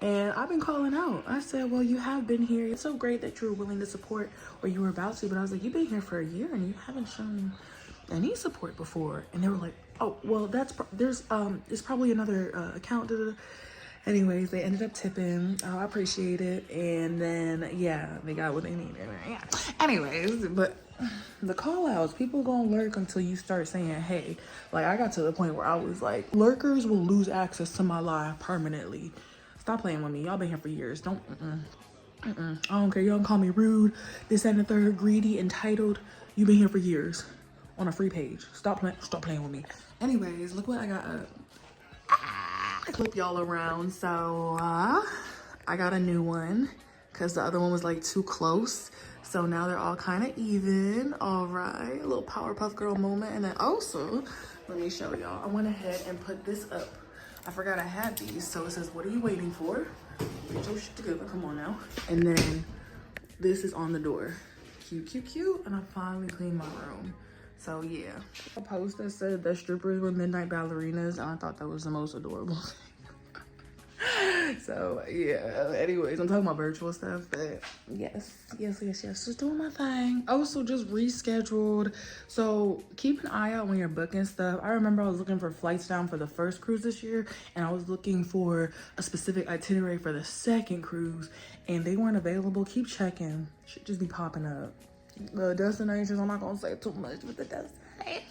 And I've been calling out. I said, well, you have been here. It's so great that you were willing to support, or you were about to. But I was like, you've been here for a year, and you haven't shown any support before. And they were like, oh, well, there's probably another account. Anyways, they ended up tipping. Oh, I appreciate it. And then, yeah, they got what they needed. Yeah. Anyways, but the call outs, people gonna lurk until you start saying, hey. Like, I got to the point where I was like, lurkers will lose access to my live permanently. Stop playing with me. Y'all been here for years. Don't, I don't care. Y'all can call me rude, this and the third, greedy, entitled. You've been here for years on a free page. Stop playing with me. Anyways, look what I got up. I clip y'all around. So I got a new one because the other one was like too close. So now they're all kind of even. All right, a little Powerpuff Girl moment. And then also, let me show y'all. I went ahead and put this up. I forgot I had these. So it says, what are you waiting for? Get your shit together, come on now. And then this is on the door. Cute, cute, cute. And I finally cleaned my room. So yeah, a post that said that strippers were midnight ballerinas, and I thought that was the most adorable thing. So yeah, anyways, I'm talking about virtual stuff, but yes, just doing my thing. Also just rescheduled, so keep an eye out when you're booking stuff. I remember I was looking for flights down for the first cruise this year, and I was looking for a specific itinerary for the second cruise, and they weren't available. Keep checking, should just be popping up. The destinations, I'm not gonna say too much with the destinations.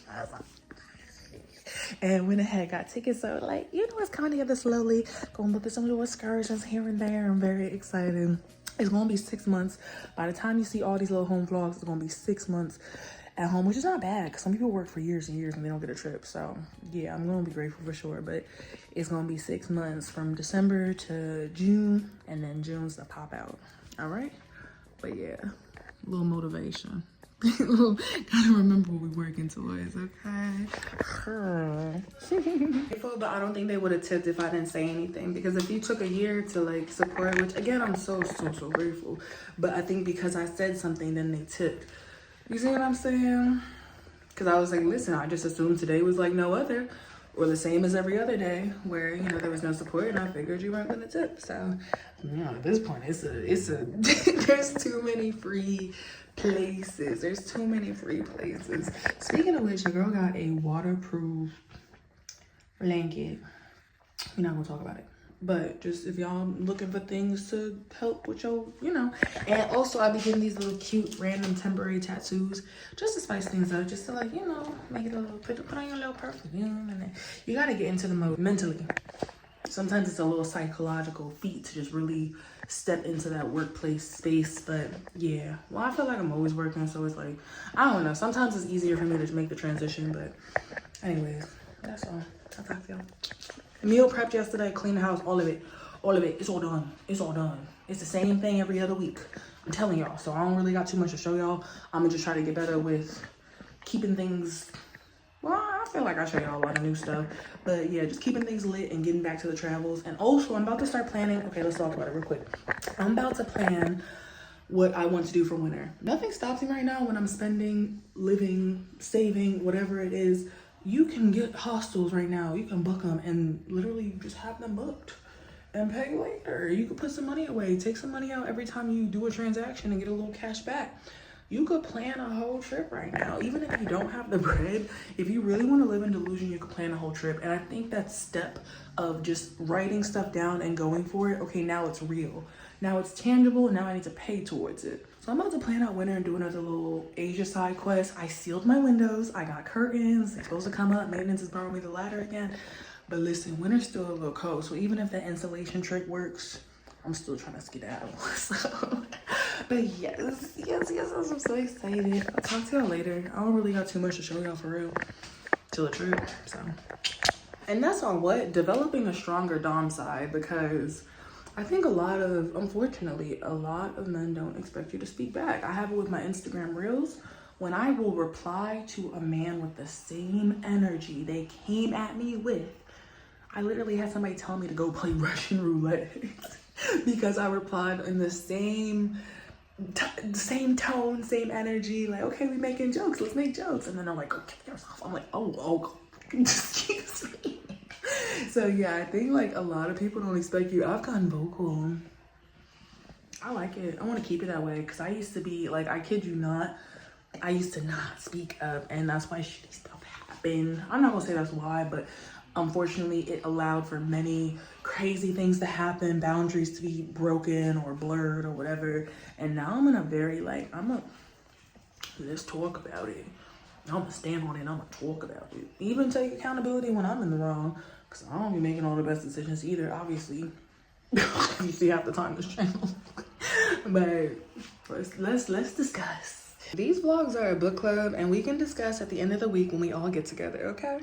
And went ahead, got tickets, so like, you know, it's coming together slowly. Going to some little excursions here and there. I'm very excited. It's gonna be 6 months. By the time you see all these little home vlogs, it's gonna be 6 months at home, which is not bad because some people work for years and years and they don't get a trip. So yeah, I'm gonna be grateful for sure. But it's gonna be 6 months from December to June, and then June's the pop out. All right, but yeah. A little motivation. Gotta remember what we're working towards, okay? But I don't think they would have tipped if I didn't say anything, because if you took a year to like support, which again, I'm so grateful, but I think because I said something, then they tipped. You see what I'm saying? Because I was like, listen, I just assumed today was like no other, or the same as every other day where, you know, there was no support, and I figured you weren't gonna tip. So, you know, at this point, it's a there's too many free places. There's too many free places. Speaking of which, your girl got a waterproof blanket. We're not gonna talk about it. But just if y'all looking for things to help with your, you know. And also I'll be getting these little cute random temporary tattoos just to spice things up, just to like, you know, make it a little, put on your little perfume. And then you gotta get into the mode mentally. Sometimes it's a little psychological feat to just really step into that workplace space. But yeah, well, I feel like I'm always working, so it's like, I don't know. Sometimes it's easier for me to make the transition, but anyways, that's all. That's how I feel. Meal prepped yesterday, cleaned the house, all of it. It's all done. It's the same thing every other week. I'm telling y'all. So I don't really got too much to show y'all. I'm gonna just try to get better with keeping things. Well, I feel like I show y'all a lot of new stuff, but yeah, just keeping things lit and getting back to the travels. And also, I'm about to start planning. Okay, let's talk about it real quick. I'm about to plan what I want to do for winter. Nothing stops me right now when I'm spending, living, saving, whatever it is. You can get hostels right now. You can book them and literally just have them booked and pay later. You could put some money away, take some money out every time you do a transaction and get a little cash back. You could plan a whole trip right now. Even if you don't have the bread, if you really want to live in delusion, you could plan a whole trip. And I think that step of just writing stuff down and going for it, okay, now it's real. Now it's tangible, and now I need to pay towards it. So I'm about to plan out winter and do another little Asia side quest. I sealed my windows. I got curtains. They're supposed to come up. Maintenance is borrowing me the ladder again. But listen, winter's still a little cold. So even if that insulation trick works, I'm still trying to skedaddle. So, but yes, I'm so excited. I'll talk to y'all later. I don't really got too much to show y'all for real. Till the truth. So, and that's on what? Developing a stronger dom side, because I think unfortunately, a lot of men don't expect you to speak back. I have it with my Instagram reels. When I will reply to a man with the same energy they came at me with, I literally had somebody tell me to go play Russian roulette because I replied in the same tone, same energy. Like, okay, we making jokes. Let's make jokes. And then they're like, go kill yourself. I'm like, oh, excuse me. So yeah, I think like a lot of people don't expect you. I've gotten vocal. I like it. I want to keep it that way because I used to be like, I kid you not, I used to not speak up, and that's why shitty stuff happened. I'm not gonna say that's why, but unfortunately it allowed for many crazy things to happen, boundaries to be broken or blurred or whatever. And now I'm in a very like, let's talk about it. I'm gonna stand on it and I'm gonna talk about it. Even take accountability when I'm in the wrong, because I don't be making all the best decisions either, obviously. You see half the time this channel. But let's discuss. These vlogs are a book club, and we can discuss at the end of the week when we all get together, okay?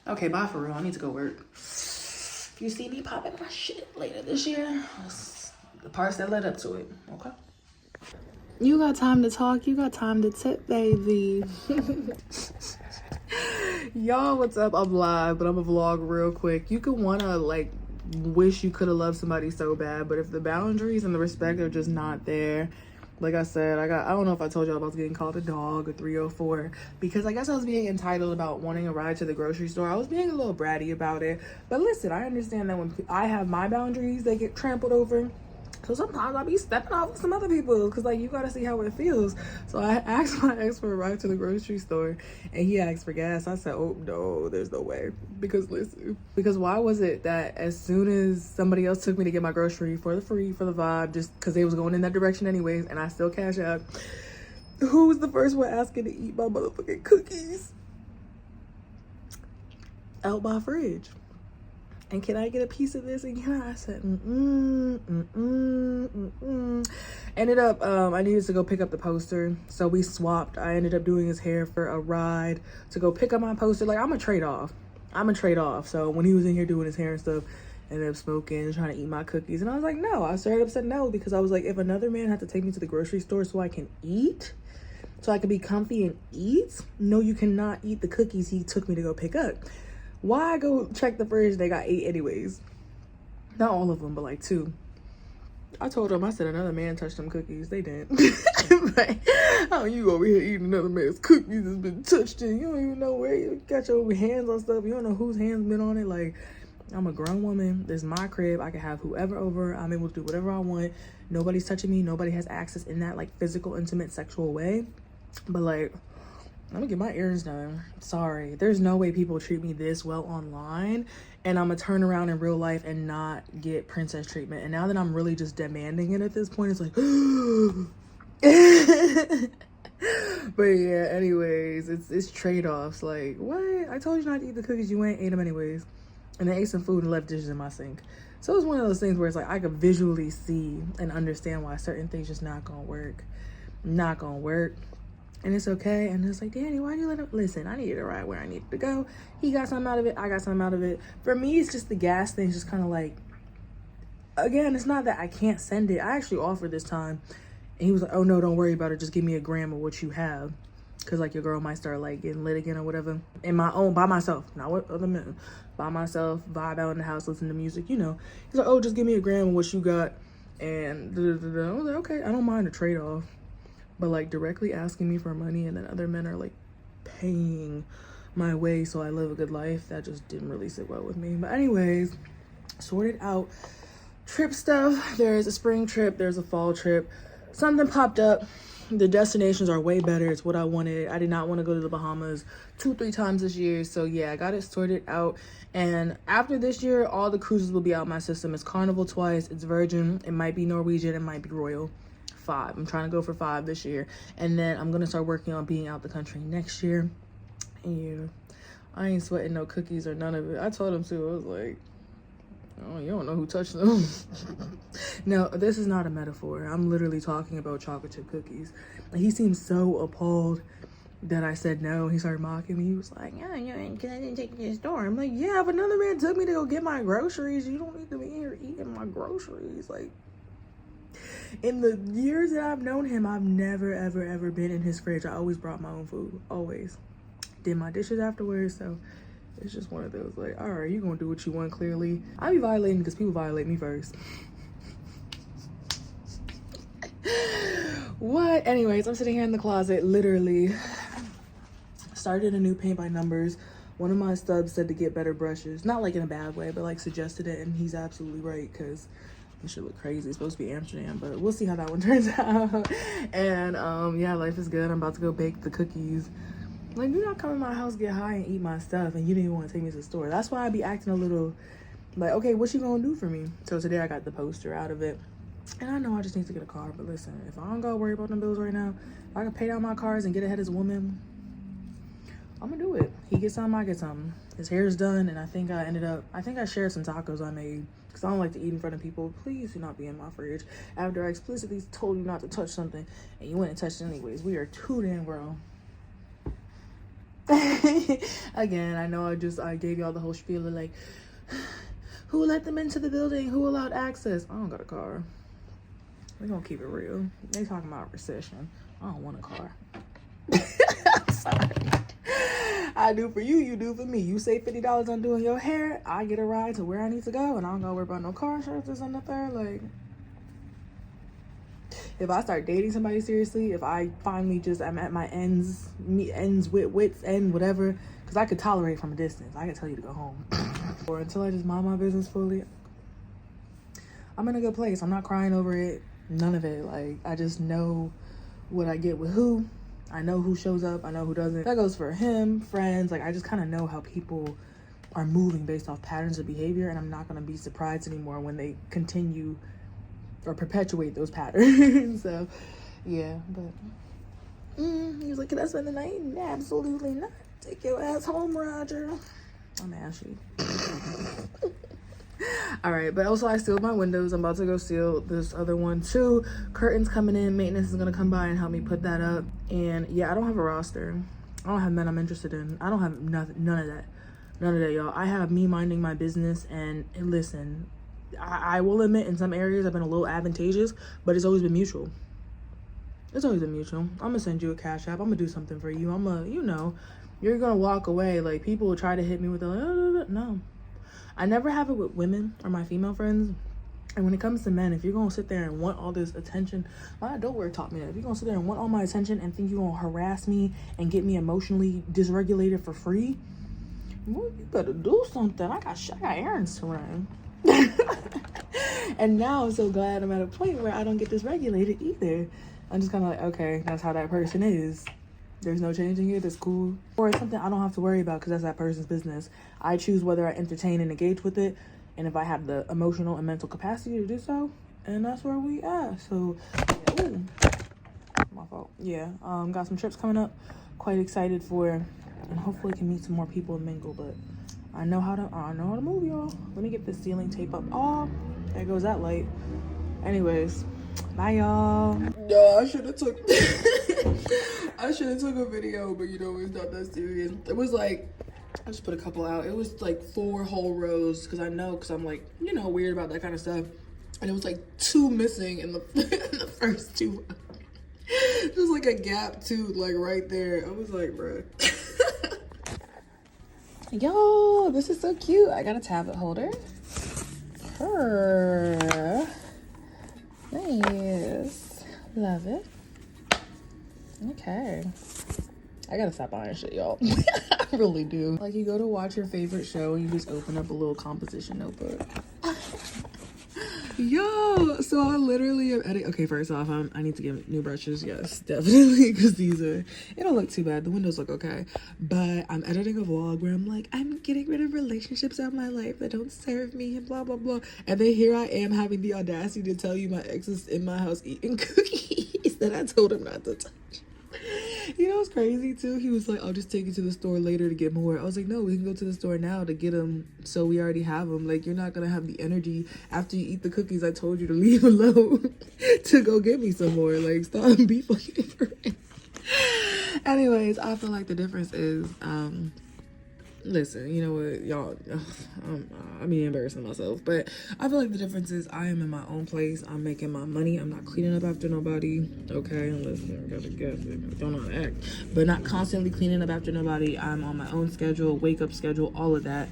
Okay, bye for real. I need to go work. If you see me popping my shit later this year, it's the parts that led up to it, okay? You got time to talk, you got time to tip, baby. Y'all, what's up? I'm live, but I'm a vlog real quick. You could wanna like wish you could have loved somebody so bad, but if the boundaries and the respect are just not there, like I said, I don't know if I told y'all about getting called a dog or 304, because I guess I was being entitled about wanting a ride to the grocery store. I was being a little bratty about it. But listen, I understand that when I have my boundaries, they get trampled over. So sometimes I'll be stepping off with some other people, because like you gotta see how it feels. So I asked my ex for a ride to the grocery store, and he asked for gas. I said, oh no, there's no way. Because listen, because why was it that as soon as somebody else took me to get my grocery for the free, for the vibe, just because they was going in that direction anyways, and I still cash out, who was the first one asking to eat my motherfucking cookies out my fridge? And can I get a piece of this? And I said, Ended up, I needed to go pick up the poster. So we swapped. I ended up doing his hair for a ride to go pick up my poster. Like, I'm a trade off. So when he was in here doing his hair and stuff, I ended up smoking, trying to eat my cookies. And I was like, no. I straight up said no, because I was like, if another man had to take me to the grocery store so I can eat, so I can be comfy and eat, no, you cannot eat the cookies he took me to go pick up. Why go check the fridge? They got 8 anyways. Not all of them, but like 2. I told them, I said, another man touched them cookies. They didn't. Like, how you over here eating another man's cookies that's been touched in? You don't even know where you got your hands on stuff. You don't know whose hands been on it. Like, I'm a grown woman. This is my crib. I can have whoever over. I'm able to do whatever I want. Nobody's touching me. Nobody has access in that like physical, intimate, sexual way. But like, I'm gonna get my earrings done. Sorry. There's no way people treat me this well online, and I'm gonna turn around in real life and not get princess treatment. And now that I'm really just demanding it at this point, it's like, but yeah, anyways, it's trade-offs. Like, what? I told you not to eat the cookies. You ain't ate them anyways. And then ate some food and left dishes in my sink. So it's one of those things where it's like, I could visually see and understand why certain things just not gonna work. Not gonna work. And it's okay. And it's like, Danny, why do you let him? Listen, I needed to ride where I needed to go. He got something out of it. I got something out of it. For me, it's just the gas thing. It's just kind of like, again, it's not that I can't send it. I actually offered this time. And he was like, oh, no, don't worry about it. Just give me a gram of what you have. Because, like, your girl might start, like, getting lit again or whatever. In my own, by myself. Not with other men. By myself, vibe out in the house, listen to music, you know. He's like, oh, just give me a gram of what you got. And I was like, okay, I don't mind a trade-off. But like directly asking me for money, and then other men are like paying my way so I live a good life, that just didn't really sit well with me. But anyways, sorted out trip stuff. There's a spring trip, there's a fall trip. Something popped up. The destinations are way better. It's what I wanted. I did not want to go to the Bahamas 2-3 times this year. So yeah, I got it sorted out. And after this year, all the cruises will be out my system. It's Carnival twice, it's Virgin, it might be Norwegian, it might be Royal. 5. I'm trying to go for 5 this year, and then I'm gonna start working on being out the country next year. And yeah, I ain't sweating no cookies or none of it. I told him too. I was like, Oh, you don't know who touched them. No, this is not a metaphor. I'm literally talking about chocolate chip cookies. And he seemed so appalled that I said no. He started mocking me. He was like, yeah, you ain't gonna take me to the store. I'm like, yeah, but another man took me to go get my groceries. You don't need to be here eating my groceries. Like, in the years that I've known him, I've never, ever, ever been in his fridge. I always brought my own food. Always. Did my dishes afterwards, so it's just one of those, like, all right, you're gonna do what you want, clearly. I be violating because people violate me first. What? Anyways, I'm sitting here in the closet, literally. Started a new paint by numbers. One of my stubs said to get better brushes. Not like in a bad way, but like suggested it, and he's absolutely right, because this should look crazy. It's supposed to be Amsterdam, but we'll see how that one turns out. And yeah, life is good. I'm about to go bake the cookies. Like, you're not coming to my house, get high, and eat my stuff, and you didn't even want to take me to the store. That's why I be acting a little like, okay, what you gonna do for me? So today I got the poster out of it. And I know I just need to get a car, but listen, if I don't gotta worry about them bills right now, if I can pay down my cars and get ahead as a woman, I'm gonna do it. He gets something, I get something. His hair is done, and I think I shared some tacos I made, because I don't like to eat in front of people. Please do not be in my fridge after I explicitly told you not to touch something, and you went and touched it anyways. We are too damn grown. Again, I know I gave y'all the whole spiel of like, who let them into the building? Who allowed access? I don't got a car. We're gonna keep it real. They talking about recession. I don't want a car. I'm sorry. I do for you, you do for me. You save $50 on doing your hair, I get a ride to where I need to go, and I don't gotta worry about no car insurance or something there. Like, if I start dating somebody seriously, if I finally just I'm at my ends with wits end, whatever, because I could tolerate from a distance. I could tell you to go home. Or until I just mind my business fully, I'm in a good place. I'm not crying over it. None of it. Like, I just know what I get with who. I know who shows up. I know who doesn't. That goes for him, friends. Like, I just kind of know how people are moving based off patterns of behavior, and I'm not going to be surprised anymore when they continue or perpetuate those patterns. So, yeah, but he was like, can I spend the night? Absolutely not. Take your ass home, Roger. I'm ashy. All right, but also I sealed my windows. I'm about to go seal this other one too. Curtains coming in. Maintenance is gonna come by and help me put that up. And yeah, I don't have a roster. I don't have men I'm interested in. I don't have nothing, none of that, y'all. I have me minding my business. And listen, I will admit in some areas I've been a little advantageous, but it's always been mutual. It's always been mutual. I'm gonna send you a cash app. I'm gonna do something for you. I'm gonna, you know, you're gonna walk away. Like, people will try to hit me with the no. I never have it with women or my female friends. And when it comes to men, if you're gonna sit there and want all this attention, my adult work taught me that. If you're gonna sit there and want all my attention and think you're gonna harass me and get me emotionally dysregulated for free, well, you better do something. I got errands to run. And now I'm so glad I'm at a point where I don't get dysregulated either. I'm just kind of like, okay, that's how that person is. There's no changing it. It's cool. Or it's something I don't have to worry about because that's that person's business. I choose whether I entertain and engage with it, and if I have the emotional and mental capacity to do so, and that's where we are. So, yeah. Ooh, my fault. Yeah, got some trips coming up. Quite excited for, and hopefully can meet some more people and mingle. But I know how to move, y'all. Let me get this ceiling tape up. Oh, there goes that light. Anyways, bye, y'all. No, I should have took. I should have took a video, but you know, it's not that serious. It was like, I just put a couple out. It was like 4 whole rows, because I'm like, you know, weird about that kind of stuff. And it was like 2 missing in the, in the first 2 rows. Just like a gap too, like right there. I was like, bruh. Yo, this is so cute. I got a tablet holder. Purr. Nice. Love it. Okay. I gotta stop buying shit, y'all. I really do. Like, you go to watch your favorite show and you just open up a little composition notebook. Yo, so I literally am editing. Okay, first off, I need to get new brushes. Yes, definitely, because these are, it don't look too bad. The windows look okay. But I'm editing a vlog where I'm like, I'm getting rid of relationships out of my life that don't serve me and blah, blah, blah. And then here I am having the audacity to tell you my ex is in my house eating cookies that I told him not to touch. You know what's crazy too? He was like, I'll just take you to the store later to get more. I was like, no, we can go to the store now to get them, so we already have them. Like, you're not gonna have the energy after you eat the cookies I told you to leave alone to go get me some more. Like, stop be fucking friends. Anyways, I feel like the difference is, listen, you know what, y'all, I'm being embarrassing myself, but I feel like the difference is I am in my own place. I'm making my money. I'm not cleaning up after nobody, okay? Unless I gotta guess, don't know how to act, but not constantly cleaning up after nobody. I'm on my own schedule, wake up schedule, all of that.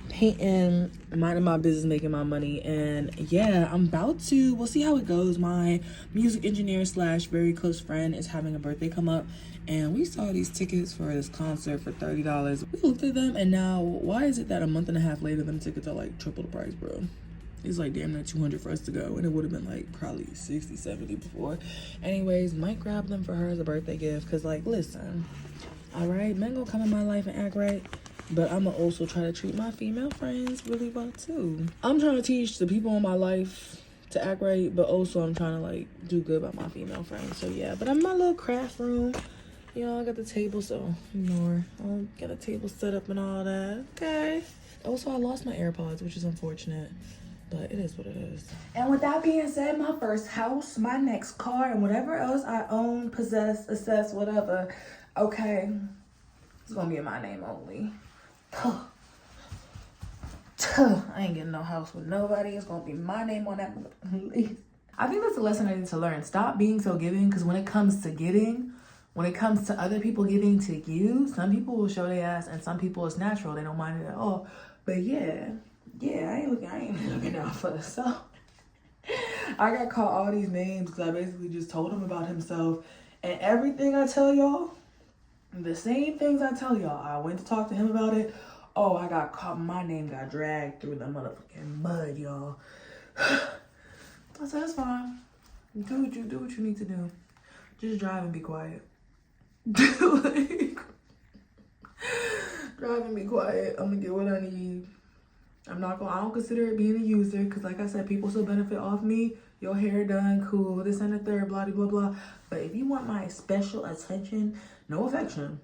Painting, minding my business, making my money, and yeah, I'm about to, we'll see how it goes. My music engineer slash very close friend is having a birthday come up, and we saw these tickets for this concert for $30. We looked at them, and now why is it that a month and a half later them tickets are like triple the price, bro? It's like damn near $200 for us to go, and it would have been like probably 60, 70 before. Anyways, might grab them for her as a birthday gift, because like, listen, all right, men gonna come in my life and act right, but I'm gonna also try to treat my female friends really well too. I'm trying to teach the people in my life to act right, but also I'm trying to like do good by my female friends. So yeah, but I'm in my little craft room. You know, I got the table, so ignore. I'll get a table set up and all that. Okay. Also, I lost my AirPods, which is unfortunate, but it is what it is. And with that being said, my first house, my next car, and whatever else I own, possess, assess, whatever, okay, it's gonna be in my name only. I ain't getting no house with nobody. It's gonna be my name on that lease. I think that's a lesson I need to learn. Stop being so giving, because when it comes to giving, when it comes to other people giving to you, some people will show their ass, and some people it's natural. They don't mind it at all. But yeah, I ain't looking out for the self. I got called all these names because I basically just told him about himself, and everything I tell y'all, the same things I tell y'all. I went to talk to him about it. Oh, I got caught. My name got dragged through the motherfucking mud, y'all. I said, that's fine. Do what you need to do. Just drive and be quiet. Like, drive and be quiet. I'm gonna get what I need. I don't consider it being a user, because like I said, people still benefit off me. Your hair done, cool, this and the third, blah, blah, blah. But if you want my special attention, no affection,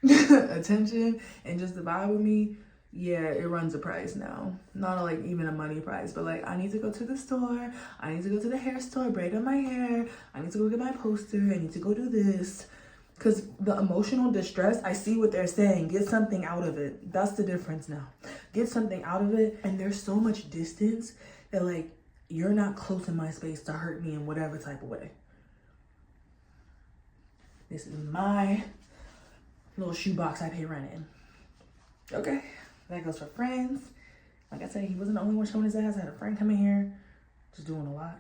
attention, and just the vibe with me, yeah, it runs a price now. Not like even a money price, but like, I need to go to the store. I need to go to the hair store, braid up my hair. I need to go get my poster. I need to go do this. Because the emotional distress, I see what they're saying. Get something out of it. That's the difference now. Get something out of it. And there's so much distance that like, you're not close in my space to hurt me in whatever type of way. This is my little shoebox I pay rent in. Okay, that goes for friends. Like I said, he wasn't the only one showing his ass. I had a friend coming here, just doing a lot.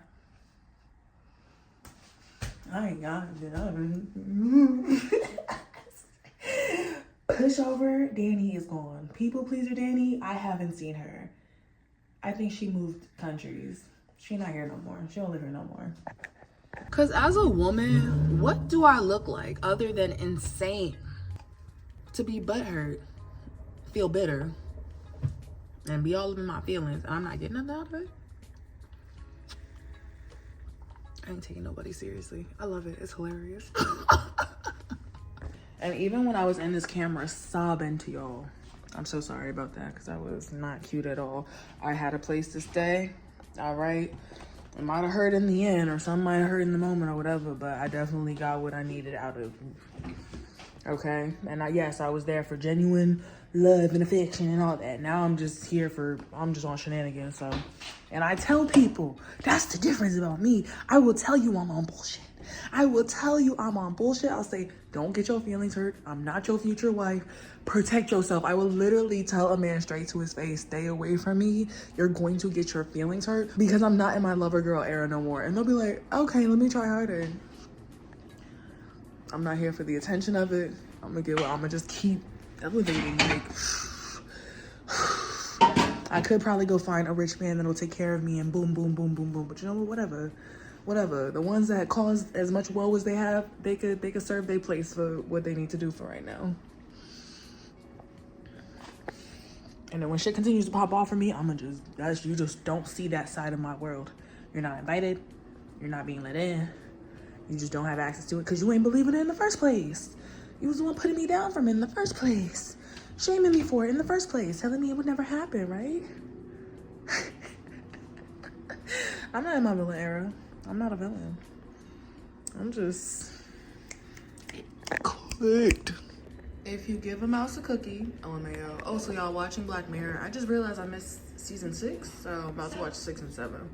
I ain't got it. Pushover Danny is gone. People pleaser Danny, I haven't seen her. I think she moved countries. She not here no more. She don't live here no more. Cause as a woman, what do I look like other than insane? To be butthurt, feel bitter, and be all up in my feelings, and I'm not getting nothing out of it. I ain't taking nobody seriously. I love it. It's hilarious. And even when I was in this camera sobbing to y'all, I'm so sorry about that, because that was not cute at all. I had a place to stay, all right? It might have hurt in the end, or some might have hurt in the moment or whatever, but I definitely got what I needed out of it. Okay? And yes, I was there for genuine love and affection and all that. Now I'm just on shenanigans, so. And I tell people, that's the difference about me. I will tell you I'm on bullshit. I'll say, don't get your feelings hurt. I'm not your future wife. Protect yourself. I will literally tell a man straight to his face, stay away from me. You're going to get your feelings hurt, because I'm not in my lover girl era no more. And they'll be like, okay, let me try harder. I'm not here for the attention of it. I'm gonna just keep elevating. Like, I could probably go find a rich man that'll take care of me and boom, boom, boom, boom, boom. But you know what? Whatever. The ones that cause as much woe as they have, they could serve their place for what they need to do for right now. And then when shit continues to pop off for me, you just don't see that side of my world. You're not invited. You're not being let in. You just don't have access to it because you ain't believing it in the first place. You was the one putting me down from it in the first place. Shaming me for it in the first place. Telling me it would never happen, right? I'm not in my villain era. I'm not a villain. I'm just clicked. If you give a mouse a cookie, LMAO. Oh, so y'all watching Black Mirror? I just realized I missed season 6, so I'm about to watch 6 and 7.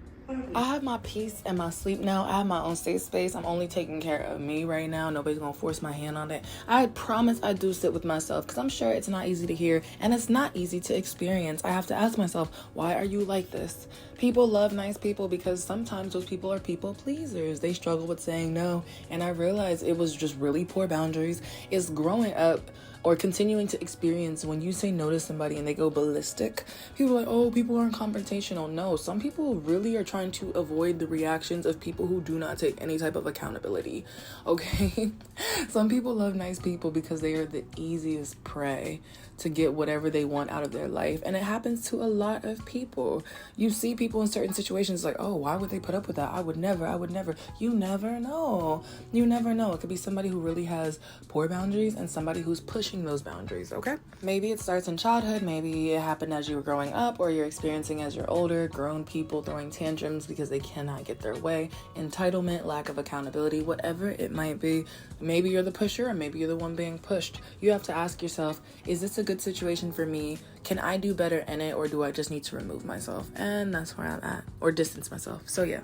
I have my peace and my sleep now. I have my own safe space. I'm only taking care of me right now. Nobody's gonna force my hand on it. I promise I do sit with myself because I'm sure it's not easy to hear and it's not easy to experience. I have to ask myself, why are you like this? People love nice people because sometimes those people are people pleasers. They struggle with saying no. And I realized it was just really poor boundaries. It's growing up or continuing to experience when you say no to somebody and they go ballistic. People are like, oh, people aren't confrontational. No, some people really are trying to avoid the reactions of people who do not take any type of accountability, okay? Some people love nice people because they are the easiest prey to get whatever they want out of their life. And it happens to a lot of people. You see people in certain situations like, oh, why would they put up with that? I would never. You never know. You never know. It could be somebody who really has poor boundaries and somebody who's pushing those boundaries, okay? Maybe it starts in childhood. Maybe it happened as you were growing up, or you're experiencing as you're older, grown people throwing tantrums because they cannot get their way, entitlement, lack of accountability, whatever it might be. Maybe you're the pusher or maybe you're the one being pushed. You have to ask yourself, is this a good situation for me? Can I do better in it, or do I just need to remove myself? And that's where I'm at, or distance myself. So yeah.